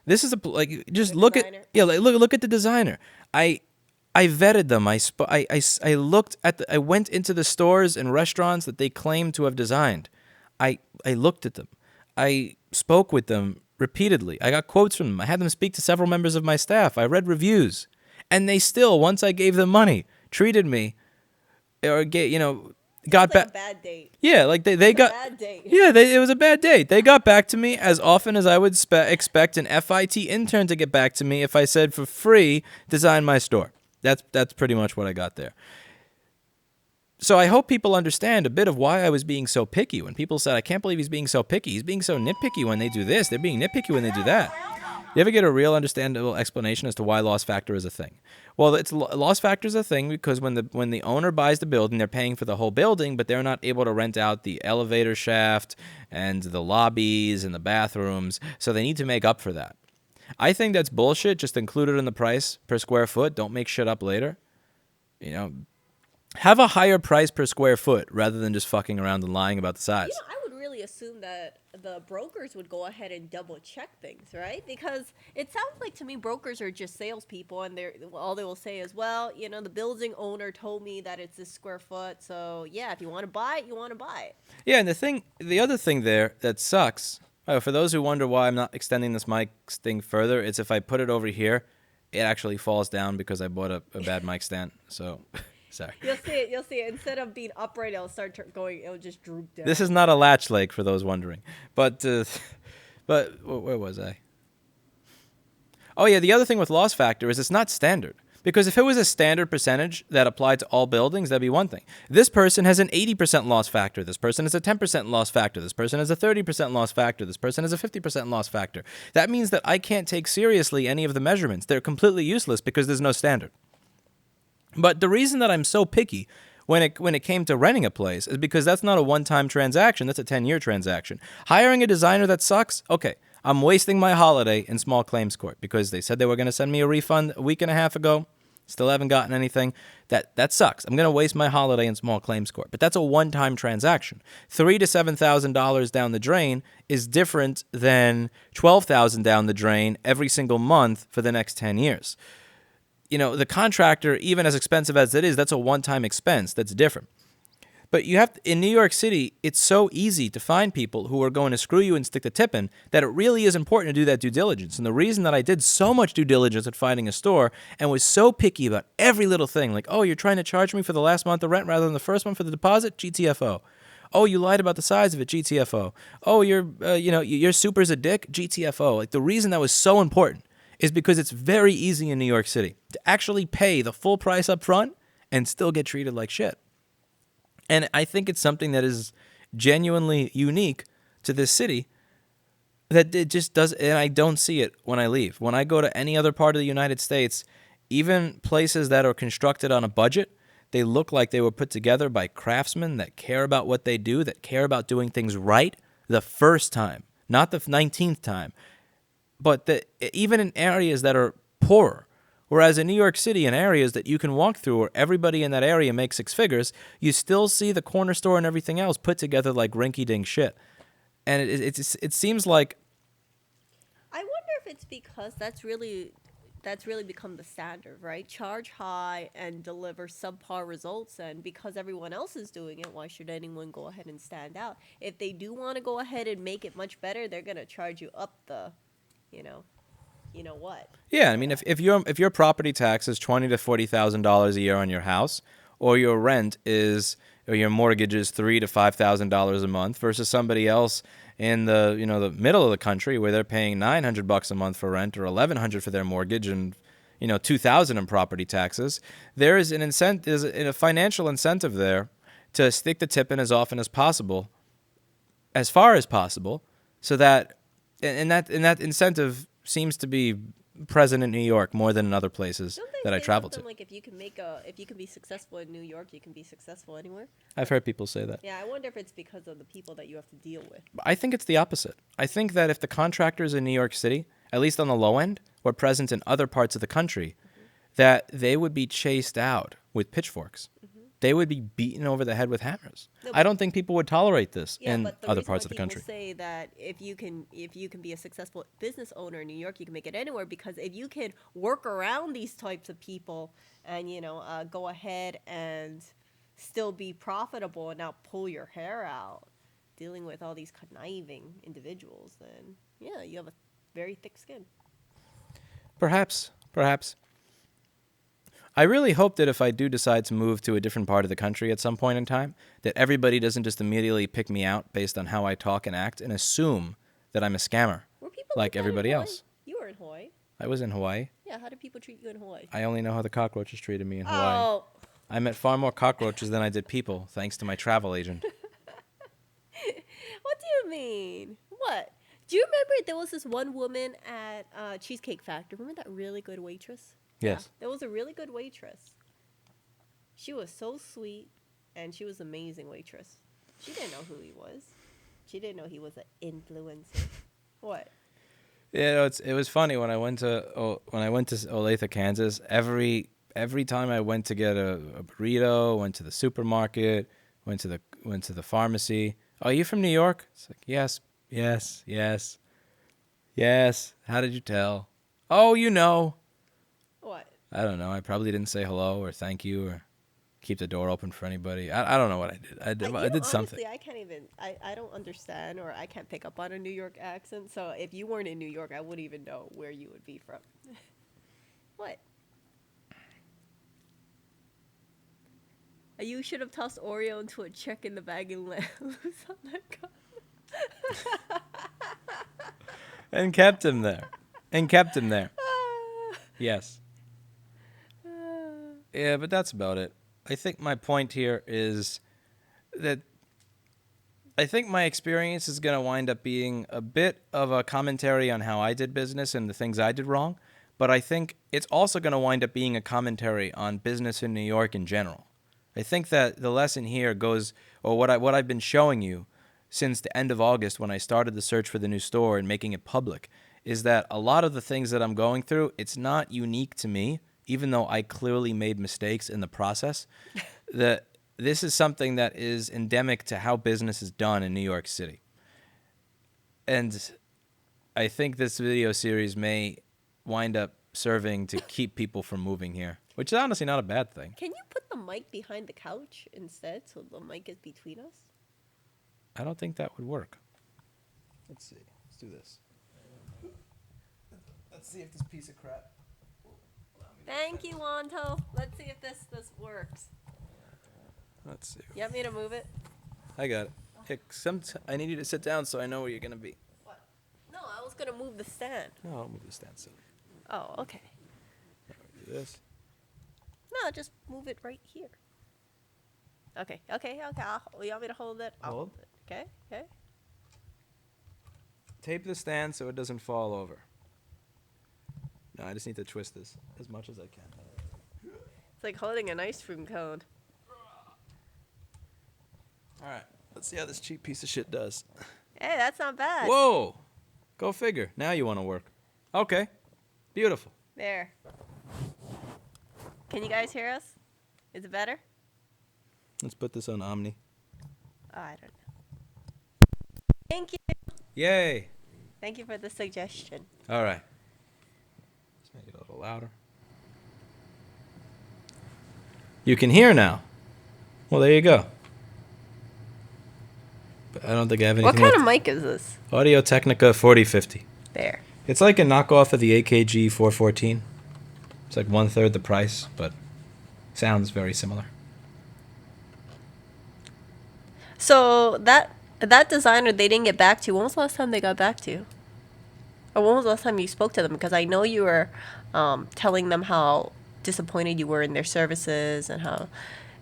This is look at the designer. I vetted them. I looked at I went into the stores and restaurants that they claimed to have designed. I looked at them. I spoke with them repeatedly. I got quotes from them. I had them speak to several members of my staff. I read reviews. And they still, once I gave them money, treated me or got Sounds like a back. bad date. Yeah, like they It's a got. bad date. Yeah, it was a bad date. They got back to me as often as I would expect an FIT intern to get back to me if I said for free, design my store. That's pretty much what I got there. So I hope people understand a bit of why I was being so picky. When people said, I can't believe he's being so picky. He's being so nitpicky when they do this. They're being nitpicky when they do that. You ever get a real understandable explanation as to why loss factor is a thing? Well, loss factor is a thing because when the owner buys the building, they're paying for the whole building, but they're not able to rent out the elevator shaft and the lobbies and the bathrooms, so they need to make up for that. I think that's bullshit. Just include it in the price per square foot. Don't make shit up later. Have a higher price per square foot rather than just fucking around and lying about the size. I would really assume that the brokers would go ahead and double check things, right? Because it sounds like to me brokers are just salespeople, and all they will say is, well, the building owner told me that it's this square foot, so yeah, if you want to buy it, you want to buy it. Yeah, and the other thing there that sucks. For those who wonder why I'm not extending this mic thing further, it's if I put it over here, it actually falls down because I bought a bad mic stand. So. Sorry. You'll see it. Instead of being upright, it'll start going. It'll just droop down. This is not a latch leg for those wondering. But where was I? Oh yeah, the other thing with loss factor is it's not standard. Because if it was a standard percentage that applied to all buildings, that'd be one thing. This person has an 80% loss factor. This person has a 10% loss factor. This person has a 30% loss factor. This person has a 50% loss factor. That means that I can't take seriously any of the measurements. They're completely useless because there's no standard. But the reason that I'm so picky when it came to renting a place is because that's not a one-time transaction. That's a 10-year transaction. Hiring a designer that sucks, okay, I'm wasting my holiday in small claims court because they said they were going to send me a refund a week and a half ago. Still haven't gotten anything. That sucks. I'm going to waste my holiday in small claims court. But that's a one-time transaction. $3,000 to $7,000 down the drain is different than $12,000 down the drain every single month for the next 10 years. The contractor, even as expensive as it is, that's a one-time expense. That's different. But in New York City, it's so easy to find people who are going to screw you and stick the tip in that it really is important to do that due diligence. And the reason that I did so much due diligence at finding a store and was so picky about every little thing, like, oh, you're trying to charge me for the last month of rent rather than the first one for the deposit? GTFO. Oh, you lied about the size of it? GTFO. Oh, your super's a dick? GTFO. Like, the reason that was so important is because it's very easy in New York City to actually pay the full price up front and still get treated like shit. And I think it's something that is genuinely unique to this city that it just does, and I don't see it when I leave. When I go to any other part of the United States, even places that are constructed on a budget, they look like they were put together by craftsmen that care about what they do, that care about doing things right the first time, not the 19th time. But even in areas that are poorer, whereas in New York City, in areas that you can walk through where everybody in that area makes six figures, you still see the corner store and everything else put together like rinky-dink shit. And it seems like... I wonder if it's because that's really become the standard, right? Charge high and deliver subpar results, and because everyone else is doing it, why should anyone go ahead and stand out? If they do want to go ahead and make it much better, they're going to charge you up the... you know what? Yeah, I mean, if your property tax is $20,000 to $40,000 a year on your house, or your mortgage is $3,000 to $5,000 a month, versus somebody else in the middle of the country where they're paying $900 a month for rent or $1,100 for their mortgage and $2,000 in property taxes, there is a financial incentive there to stick the tip in as often as possible, as far as possible, so that. And that incentive seems to be present in New York more than in other places that I travel to. Like if you can be successful in New York, you can be successful anywhere. I've heard people say that. Yeah, I wonder if it's because of the people that you have to deal with. I think it's the opposite. I think that if the contractors in New York City, at least on the low end, were present in other parts of the country, that they would be chased out with pitchforks. They would be beaten over the head with hammers. No, I don't think people would tolerate this in other parts of the country. People say that if you can be a successful business owner in New York, you can make it anywhere, because if you can work around these types of people and go ahead and still be profitable and not pull your hair out dealing with all these conniving individuals, then yeah, you have a very thick skin. Perhaps. I really hope that if I do decide to move to a different part of the country at some point in time, that everybody doesn't just immediately pick me out based on how I talk and act and assume that I'm a scammer Were people like like that in everybody Hawaii? else. You were in Hawaii. I was in Hawaii. Yeah, how did people treat you in Hawaii? I only know how the cockroaches treated me in Hawaii. Oh, I met far more cockroaches than I did people, thanks to my travel agent. what do you mean? What? Do you remember there was this one woman at Cheesecake Factory? Remember that really good waitress? Yes. Yeah, there was a really good waitress. She was so sweet, and she was an amazing waitress. She didn't know who he was. She didn't know he was an influencer. What? Yeah, it was funny when I went to Olathe, Kansas. Every time I went to get a burrito, went to the supermarket, went to the pharmacy. Oh, you from New York? It's like yes. How did you tell? Oh, you know. What? I don't know. I probably didn't say hello or thank you or keep the door open for anybody. I don't know what I did. I did something. Honestly, I can't even. I don't understand, or I can't pick up on a New York accent. So if you weren't in New York, I wouldn't even know where you would be from. What? You should have tossed Oreo into a check in the bag and let loose on that gun. And kept him there. Yes. Yeah, but that's about it. I think my point here is that I think my experience is going to wind up being a bit of a commentary on how I did business and the things I did wrong, but I think it's also going to wind up being a commentary on business in New York in general. I think that the lesson here goes, or what I've been showing you since the end of August when I started the search for the new store and making it public, is that a lot of the things that I'm going through, it's not unique to me, even though I clearly made mistakes in the process. That this is something that is endemic to how business is done in New York City. And I think this video series may wind up serving to keep people from moving here, which is honestly not a bad thing. Can you put the mic behind the couch instead so the mic is between us? I don't think that would work. Let's see. Let's do this. Let's see if this piece of crap. Thank you, Wanto. Let's see if this works. Let's see. You want me to move it? I got it. Hey, I need you to sit down so I know where you're going to be. What? No, I was going to move the stand. No, I'll move the stand. So. Oh, okay. Do this. No, just move it right here. Okay. You want me to hold it? I'll Hold. it. Okay. Tape the stand so it doesn't fall over. No, I just need to twist this as much as I can. It's like holding an ice cream cone. All right. Let's see how this cheap piece of shit does. Hey, that's not bad. Whoa. Go figure. Now you want to work. Okay. Beautiful. There. Can you guys hear us? Is it better? Let's put this on Omni. Oh, I don't know. Thank you. Yay. Thank you for the suggestion. All right. Let's make it a little louder. You can hear now. Well, there you go. But I don't think I have anything. What kind of mic is this? Audio Technica 4050. There. It's like a knockoff of the AKG 414. It's like 1/3 the price, but sounds very similar. So that designer, they didn't get back to you. When was the last time they got back to you? Or when was the last time you spoke to them? Because I know you were telling them how disappointed you were in their services and how...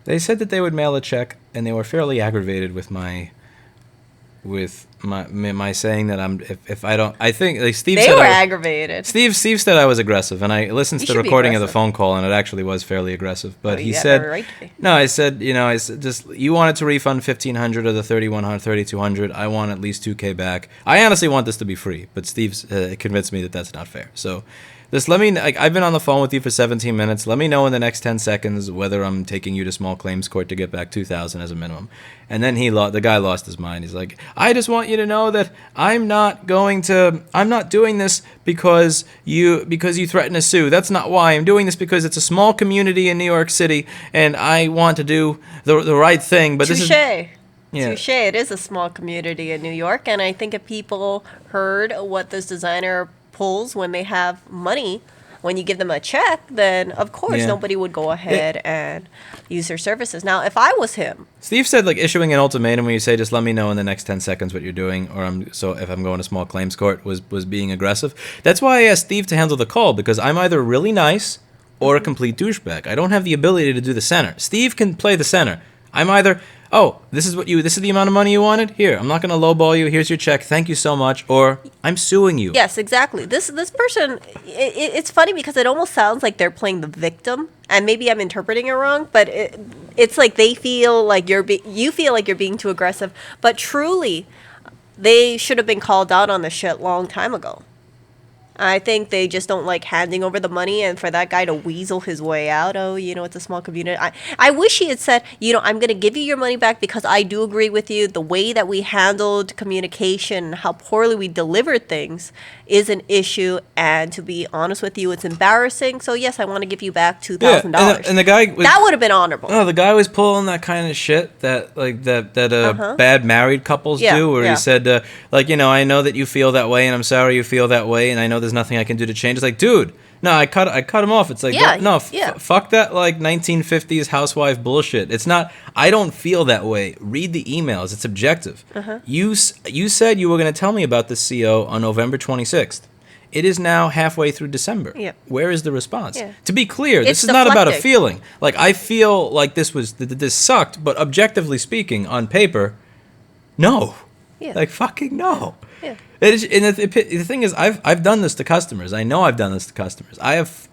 They said that they would mail a check, and they were fairly aggravated with my saying that if I don't, I think like Steve They said were aggravated. Steve said I was aggressive, and I listened You to the should be recording of the aggressive. phone call, and it actually was fairly aggressive. But Oh, he you have said, every right to be. no, I said, just you wanted to refund $1,500 of the $3,100, $3,200. I want at least $2,000 back. I honestly want this to be free, but Steve's convinced me that that's not fair. So. Just let me, I've been on the phone with you for 17 minutes. Let me know in the next 10 seconds whether I'm taking you to small claims court to get back $2,000 as a minimum. And then the guy lost his mind. He's like, I just want you to know that I'm not doing this because you threaten to sue. That's not why. I'm doing this because it's a small community in New York City and I want to do the right thing. But Touche. this is... Yeah. Touche. It is a small community in New York, and I think if people heard what this designer pulls when they have money, when you give them a check, then of course Yeah. nobody would go ahead and use their services. Now, if I was him, Steve said like issuing an ultimatum where you say just let me know in the next 10 seconds what you're doing, or if I'm going to small claims court was being aggressive. That's why I asked Steve to handle the call, because I'm either really nice or a complete douchebag. I don't have the ability to do the center. Steve can play the center. I'm either, oh, this is the amount of money you wanted? Here, I'm not going to lowball you. Here's your check. Thank you so much. Or I'm suing you. yes, exactly. This person, it's funny because it almost sounds like they're playing the victim, and maybe I'm interpreting it wrong, but it's like they feel like you feel like you're being too aggressive, but truly, they should have been called out on the shit long time ago. I think they just don't like handing over the money, and for that guy to weasel his way out, oh, it's a small community. I wish he had said, I'm going to give you your money back because I do agree with you. The way that we handled communication, how poorly we delivered things is an issue, and to be honest with you, it's embarrassing. So yes, I want to give you back $2,000. And the guy was, that would have been honorable. no, the guy was pulling that kind of shit that bad married couples do, where he said I know that you feel that way, and I'm sorry you feel that way, and I know there's nothing I can do to change. It's like, dude, no, I cut him off. It's like, fuck that like 1950s housewife bullshit. It's not. I don't feel that way. Read the emails. It's objective. You said you were going to tell me about this CO on November 26th. It is now halfway through December. Yep. Where is the response? Yeah. To be clear, this It's is not about a deflecting. feeling. Like, I feel like this sucked, but objectively speaking, on paper, no. Yeah. Like, fucking no. Yeah. The thing is, I've done this to customers. I know I've done this to customers. If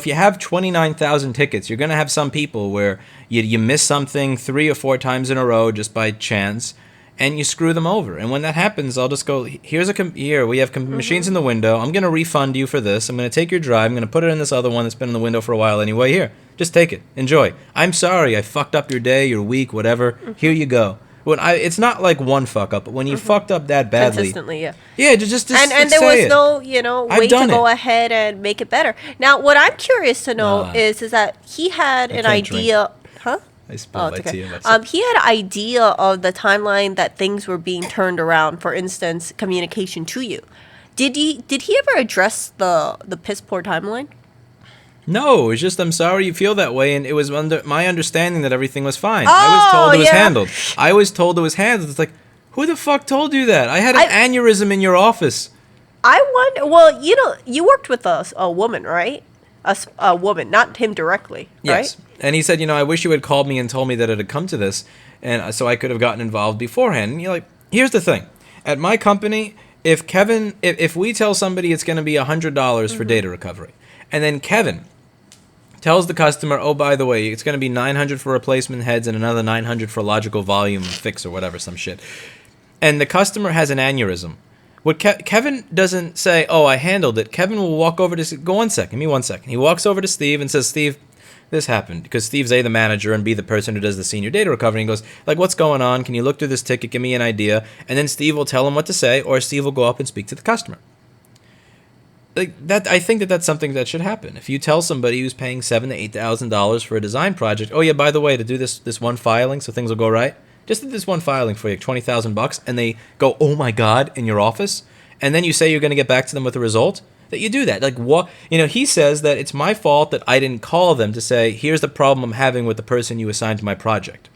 you have 29,000 tickets, you're going to have some people where you miss something 3 or 4 times in a row just by chance, and you screw them over. And when that happens, I'll just go, here, we have machines in the window. I'm going to refund you for this. I'm going to take your drive. I'm going to put it in this other one that's been in the window for a while anyway. Here, just take it. Enjoy. I'm sorry. I fucked up your day, your week, whatever. Here you go. It's not like one fuck up, but when you fucked up that badly, Consistently, yeah. Yeah, just and there say was it. no, I've way to done go it. ahead and make it better. Now, what I'm curious to know is that he had an can't drink. idea, huh? I spilled my it's tea okay. in my He had an idea of the timeline that things were being turned around. For instance, communication to you. Did he ever address the piss poor timeline? No, it's just I'm sorry you feel that way, and it was under my understanding that everything was fine. I was told it was handled. I was told it was handled. It's like, who the fuck told you that? I had an aneurysm in your office. I wonder. Well, you worked with a woman, right? A woman, not him directly, Yes. right? And he said, I wish you had called me and told me that it had come to this, and so I could have gotten involved beforehand. And you're like, here's the thing. At my company, if we tell somebody it's going to be $100 for data recovery, and then Kevin tells the customer, oh, by the way, it's going to be $900 for replacement heads and another $900 for logical volume fix or whatever, some shit. And the customer has an aneurysm. What Kevin doesn't say, oh, I handled it. Kevin will walk over to, go 1 second, give me 1 second. He walks over to Steve and says, Steve, this happened. Because Steve's A, the manager, and B, the person who does the senior data recovery. And he goes, like, what's going on? Can you look through this ticket? Give me an idea. And then Steve will tell him what to say, or Steve will go up and speak to the customer. Like that, I think that's something that should happen. If you tell somebody who's paying $7,000 to $8,000 for a design project, oh yeah, by the way, to do this one filing so things will go right, just did this one filing for you, $20,000, and they go, oh my god, in your office, and then you say you're going to get back to them with a result, that you do that. Like what? He says that it's my fault that I didn't call them to say, here's the problem I'm having with the person you assigned to my project.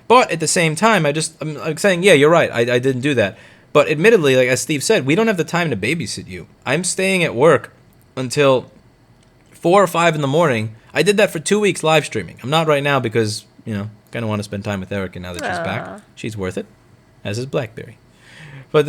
But at the same time, I'm saying, yeah, you're right, I didn't do that. But admittedly, like as Steve said, we don't have the time to babysit you. I'm staying at work until 4 or 5 in the morning. I did that for 2 weeks live streaming. I'm not right now because, kind of want to spend time with Erica now that she's back. She's worth it, as is Blackberry. But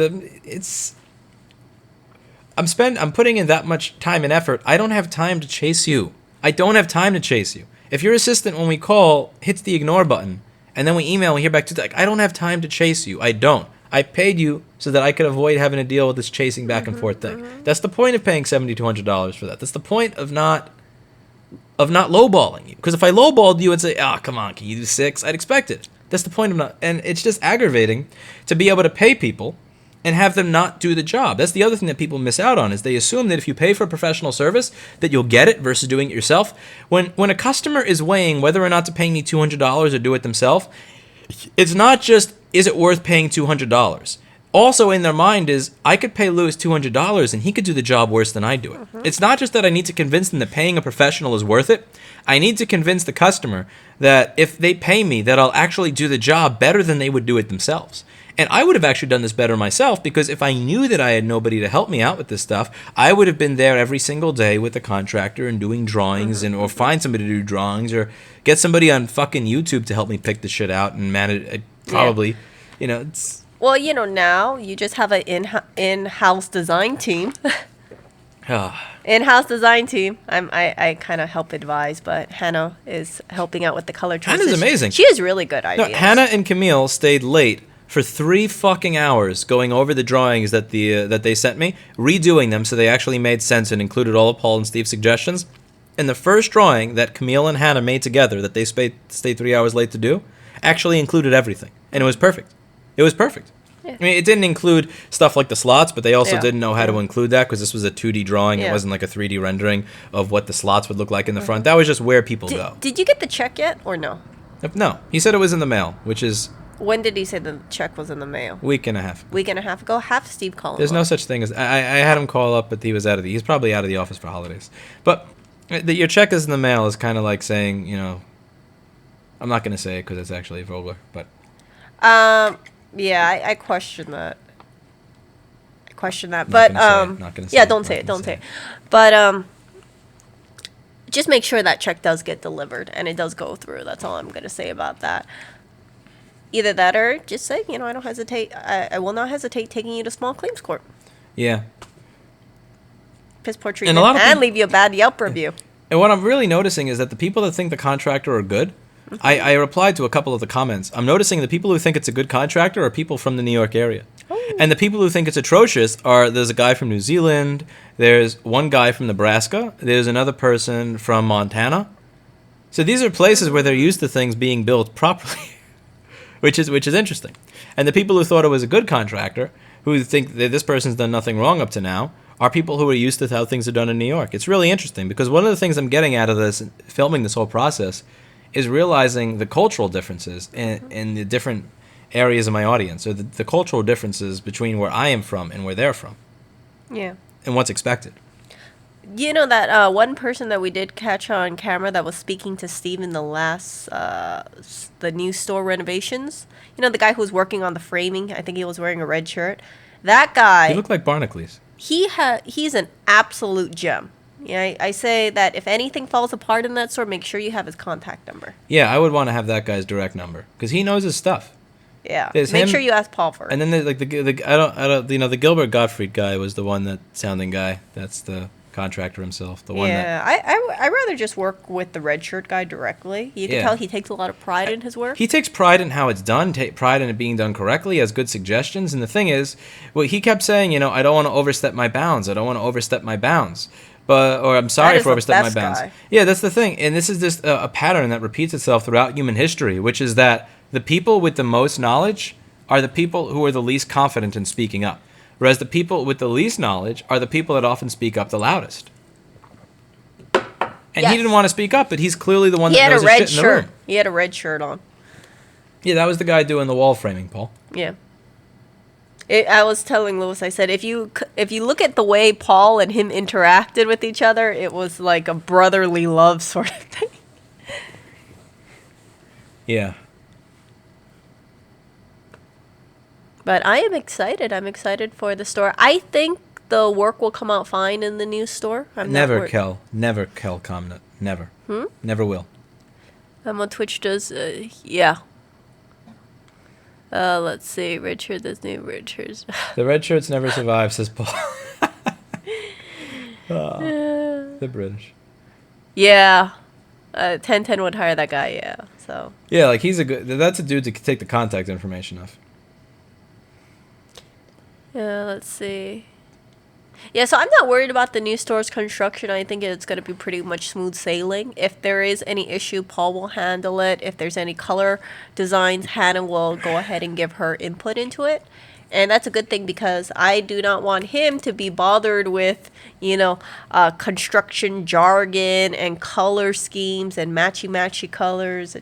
I'm putting in that much time and effort. I don't have time to chase you. I don't have time to chase you. If your assistant, when we call, hits the ignore button, and then we email and we hear back to I don't have time to chase you. I don't. I paid you so that I could avoid having to deal with this chasing back and forth thing. That's the point of paying $7,200 for that. That's the point of not lowballing you. Because if I lowballed you and say, oh, come on, can you do 6? I'd expect it. That's the point of not. And it's just aggravating to be able to pay people and have them not do the job. That's the other thing that people miss out on, is they assume that if you pay for a professional service that you'll get it versus doing it yourself. When a customer is weighing whether or not to pay me $200 or do it themselves, it's not just, is it worth paying $200? also in their mind is, I could pay Lewis $200 and he could do the job worse than I do it. It's not just that I need to convince them that paying a professional is worth it. I need to convince the customer that if they pay me, that I'll actually do the job better than they would do it themselves. And I would have actually done this better myself, because if I knew that I had nobody to help me out with this stuff, I would have been there every single day with the contractor and doing drawings, and or find somebody to do drawings, or get somebody on fucking YouTube to help me pick the shit out and manage it. Probably, it's... Well, now you just have an in-house design team. In-house design team. I kind of help advise, but Hannah is helping out with the color transition. Hannah's amazing. She has really good ideas. No, Hannah and Camille stayed late for 3 fucking hours going over the drawings that they sent me, redoing them so they actually made sense and included all of Paul and Steve's suggestions. And the first drawing that Camille and Hannah made together, that they stayed 3 hours late to do, actually included everything, and it was perfect. It was perfect. Yeah. I mean, it didn't include stuff like the slots, but they also Yeah. didn't know how to include that, because this was a 2D drawing. Yeah. It wasn't like a 3D rendering of what the slots would look like in the front. That was just where people go. Did you get the check yet, or no? No, he said it was in the mail, which is When did he say the check was in the mail? week and a half. Week and a half ago. Have Steve call him. There's no up. such thing as... I had him call up, but he's probably out of the office for holidays. But your check is in the mail is kind of like saying, I'm not going to say it because it's actually vulgar, but... Yeah, I question that. Not But gonna say it, not gonna say yeah, it, don't not say it. gonna Don't say say it. But just make sure that check does get delivered and it does go through. That's all I'm gonna say about that. Either that, or just say, I don't hesitate. I will not hesitate taking you to small claims court. Yeah. Piss poor treatment, a lot of and peop- leave you a bad Yelp review. And what I'm really noticing is that the people that think the contractor are good, I replied to a couple of the comments. I'm noticing the people who think it's a good contractor are people from the New York area. Oh. And the people who think it's atrocious there's a guy from New Zealand, there's one guy from Nebraska, there's another person from Montana. So these are places where they're used to things being built properly, which is interesting. And the people who thought it was a good contractor, who think that this person's done nothing wrong up to now, are people who are used to how things are done in New York. It's really interesting, because one of the things I'm getting out of this, filming this whole process, is realizing the cultural differences in the different areas of my audience, or the cultural differences between where I am from and where they're from, Yeah. and what's expected. That one person that we did catch on camera that was speaking to Steve in the last, the new store renovations. The guy who was working on the framing. I think he was wearing a red shirt. That guy. He looked like Barnacles. He's an absolute gem. Yeah, I say that if anything falls apart in that store, make sure you have his contact number. Yeah, I would want to have that guy's direct number, because he knows his stuff. Yeah, There's make him, sure you ask Paul first. And then there's like the Gilbert Gottfried guy was the one, that sounding guy. That's the contractor himself. The one that... I rather just work with the red shirt guy directly. You can Yeah. tell he takes a lot of pride in his work. He takes pride in how it's done, pride in it being done correctly, has good suggestions. And the thing is, he kept saying, I don't want to overstep my bounds. I don't want to overstep my bounds. Or I'm sorry for overstepping my bounds. Guy. Yeah, that's the thing. And this is just a pattern that repeats itself throughout human history, which is that the people with the most knowledge are the people who are the least confident in speaking up. Whereas the people with the least knowledge are the people that often speak up the loudest. And he didn't want to speak up, but he's clearly the one that knows his shit in the room. He had a red shirt on. Yeah, that was the guy doing the wall framing, Paul. Yeah. I was telling Lewis, I said, if you look at the way Paul and him interacted with each other, it was like a brotherly love sort of thing. Yeah. But I am excited. I'm excited for the store. I think the work will come out fine in the new store. Never, Kel, Comnut. Never. Never will. On Twitch does, yeah. Let's see. Red shirt, there's new red shirts. The red shirts never survive, says Paul. The British. Yeah. 1010 would hire that guy, yeah. So. Yeah, like that's a dude to take the contact information of. Yeah, let's see. Yeah, so I'm not worried about the new store's construction. I think it's going to be pretty much smooth sailing. If there is any issue, Paul will handle it. If there's any color designs, Hannah will go ahead and give her input into it. And that's a good thing, because I do not want him to be bothered with, construction jargon and color schemes and matchy-matchy colors.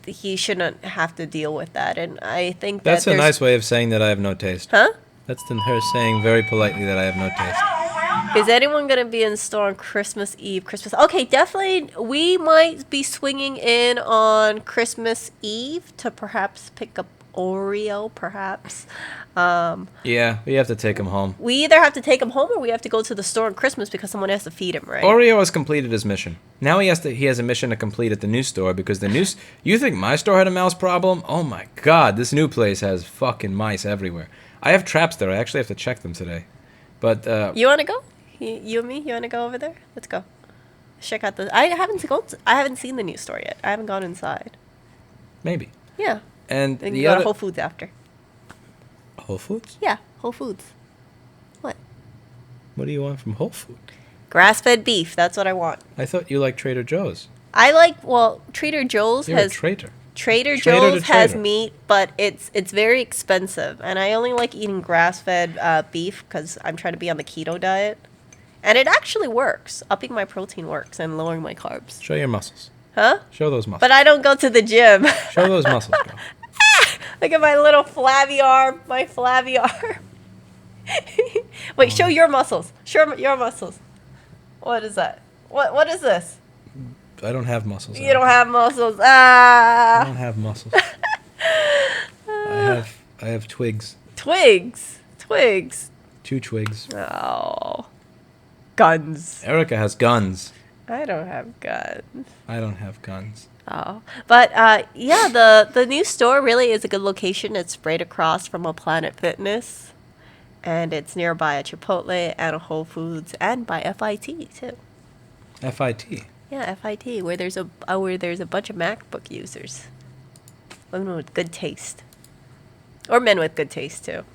he shouldn't have to deal with that. And I think That's that a nice way of saying that I have no taste. Huh? That's her saying very politely that I have no taste. Is anyone going to be in store on Christmas Eve, Christmas? Okay, definitely. We might be swinging in on Christmas Eve to perhaps pick up Oreo, perhaps. Yeah, we have to take him home. We either have to take him home or we have to go to the store on Christmas because someone has to feed him, right? Oreo has completed his mission. Now he has a mission to complete at the new store because you think my store had a mouse problem? Oh my god, this new place has fucking mice everywhere. I have traps there. I actually have to check them today. But you want to go? You and me? You want to go over there? Let's go. Check out I haven't seen the new store yet. I haven't gone inside. Maybe. Yeah. And then the you go other to Whole Foods after. Whole Foods? Yeah, Whole Foods. What? What do you want from Whole Foods? Grass-fed beef. That's what I want. I thought you liked Trader Joe's. Trader Joe's You're a traitor. Trader Trader Joe's to has trader. meat, but it's very expensive, and I only like eating grass-fed beef because I'm trying to be on the keto diet, and it actually works. Upping my protein works and lowering my carbs. Show your muscles. Huh? Show those muscles. But I don't go to the gym. Show those muscles, girl. Look at my little flabby arm. My flabby arm. Wait, show your muscles. Show your muscles. What is that? What is this? I don't have muscles. You don't have muscles. I don't have muscles. I have twigs. Twigs. 2 twigs. Oh. Guns. Erica has guns. I don't have guns. I don't have guns. Oh. But yeah, the new store really is a good location. It's right across from a Planet Fitness. And it's nearby a Chipotle and a Whole Foods and by FIT too. FIT. Yeah, FIT, where there's a bunch of MacBook users. Women with good taste. Or men with good taste too.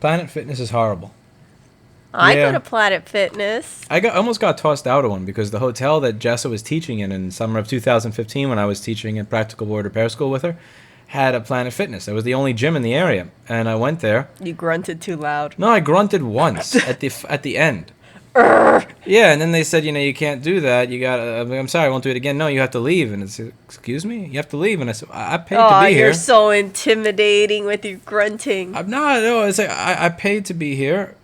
Planet Fitness is horrible. I Yeah. go to Planet Fitness. I almost got tossed out of one because the hotel that Jessa was teaching in summer of 2015 when I was teaching at Practical Board Repair School with her had a Planet Fitness. It was the only gym in the area. And I went there. You grunted too loud. No, I grunted once at the end. Yeah, and then they said, you can't do that. You got. I'm sorry, I won't do it again. No, you have to leave. And it's, excuse me, you have to leave. And I said, I paid to be here. You're so intimidating with your grunting. I'm not. No, it's like I paid to be here.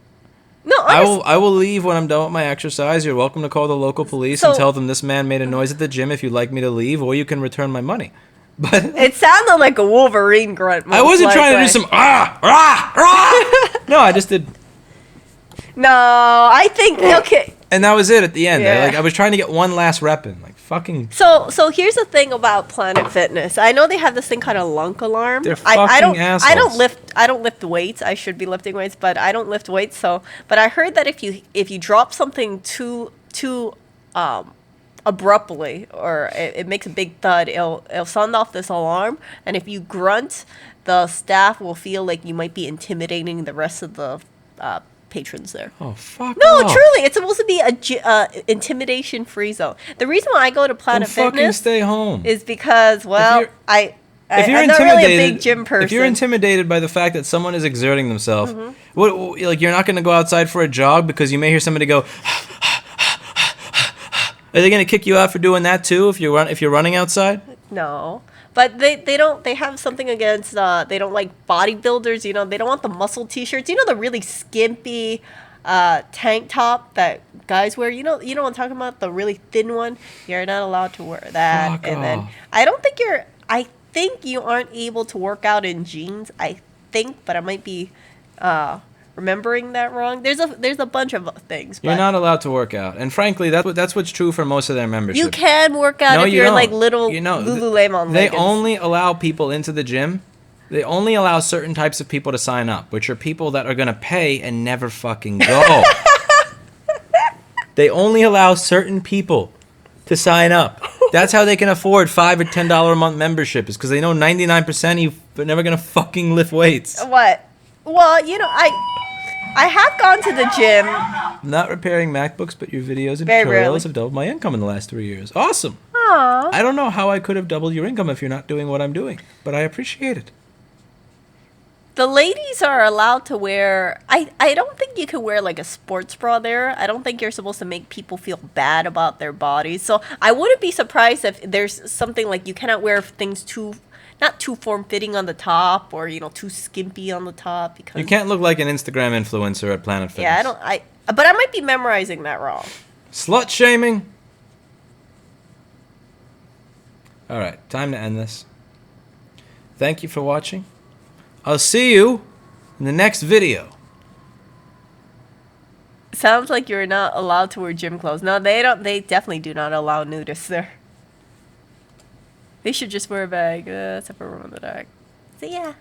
No, I will leave when I'm done with my exercise. You're welcome to call the local police and tell them this man made a noise at the gym if you'd like me to leave, or you can return my money. But it sounded like a Wolverine grunt. I wasn't trying to do some No, I just did. No, I think okay. And that was it at the end. Yeah. I was trying to get one last rep in, like fucking. So here's the thing about Planet Fitness. I know they have this thing called a lunk alarm. They're fucking assholes. I don't lift weights. I should be lifting weights, but I don't lift weights. But I heard that if you drop something too abruptly or it makes a big thud, it'll sound off this alarm, and if you grunt, the staff will feel like you might be intimidating the rest of the patrons there. Oh fuck! No, off. truly, it's supposed to be a intimidation-free zone. The reason why I go to Planet Then fucking Fitness stay home. is because, well, I'm not really a big gym person. If you're intimidated by the fact that someone is exerting themselves, Mm-hmm. like you're not going to go outside for a jog because you may hear somebody go. Are they going to kick you out for doing that too if you're running outside? No. But they don't. They have something against. They don't like bodybuilders. They don't want the muscle T-shirts. The really skimpy tank top that guys wear. You know what I'm talking about? The really thin one. You're not allowed to wear that. Fuck and then off. I think you aren't able to work out in jeans. I think, but I might be remembering that wrong. There's a bunch of things. You're but not allowed to work out, and frankly, that's what's true for most of their membership. you can work out No, if you you're don't. like little Lululemon. They leggings. only allow people into the gym. They only allow certain types of people to sign up, which are people that are going to pay and never fucking go. They only allow certain people to sign up. That's how they can afford $5 or $10 a month membership, is because they know 99% of you are never going to fucking lift weights. What? Well, I have gone to the gym. I'm not repairing MacBooks, but your videos and Very tutorials rarely. have doubled my income in the last 3 years. Awesome. Aww. I don't know how I could have doubled your income if you're not doing what I'm doing, but I appreciate it. The ladies are allowed to wear. I don't think you can wear like a sports bra there. I don't think you're supposed to make people feel bad about their bodies. So I wouldn't be surprised if there's something like you cannot wear things too, not too form fitting on the top, or too skimpy on the top, because You can't look like an Instagram influencer at Planet Fitness. yeah, I don't. But I might be memorizing that wrong. Slut shaming. All right, time to end this. Thank you for watching. I'll see you in the next video. Sounds like you're not allowed to wear gym clothes. No, they don't. They definitely do not allow nudists there. They should just wear a bag. Except for room in the dark. See ya.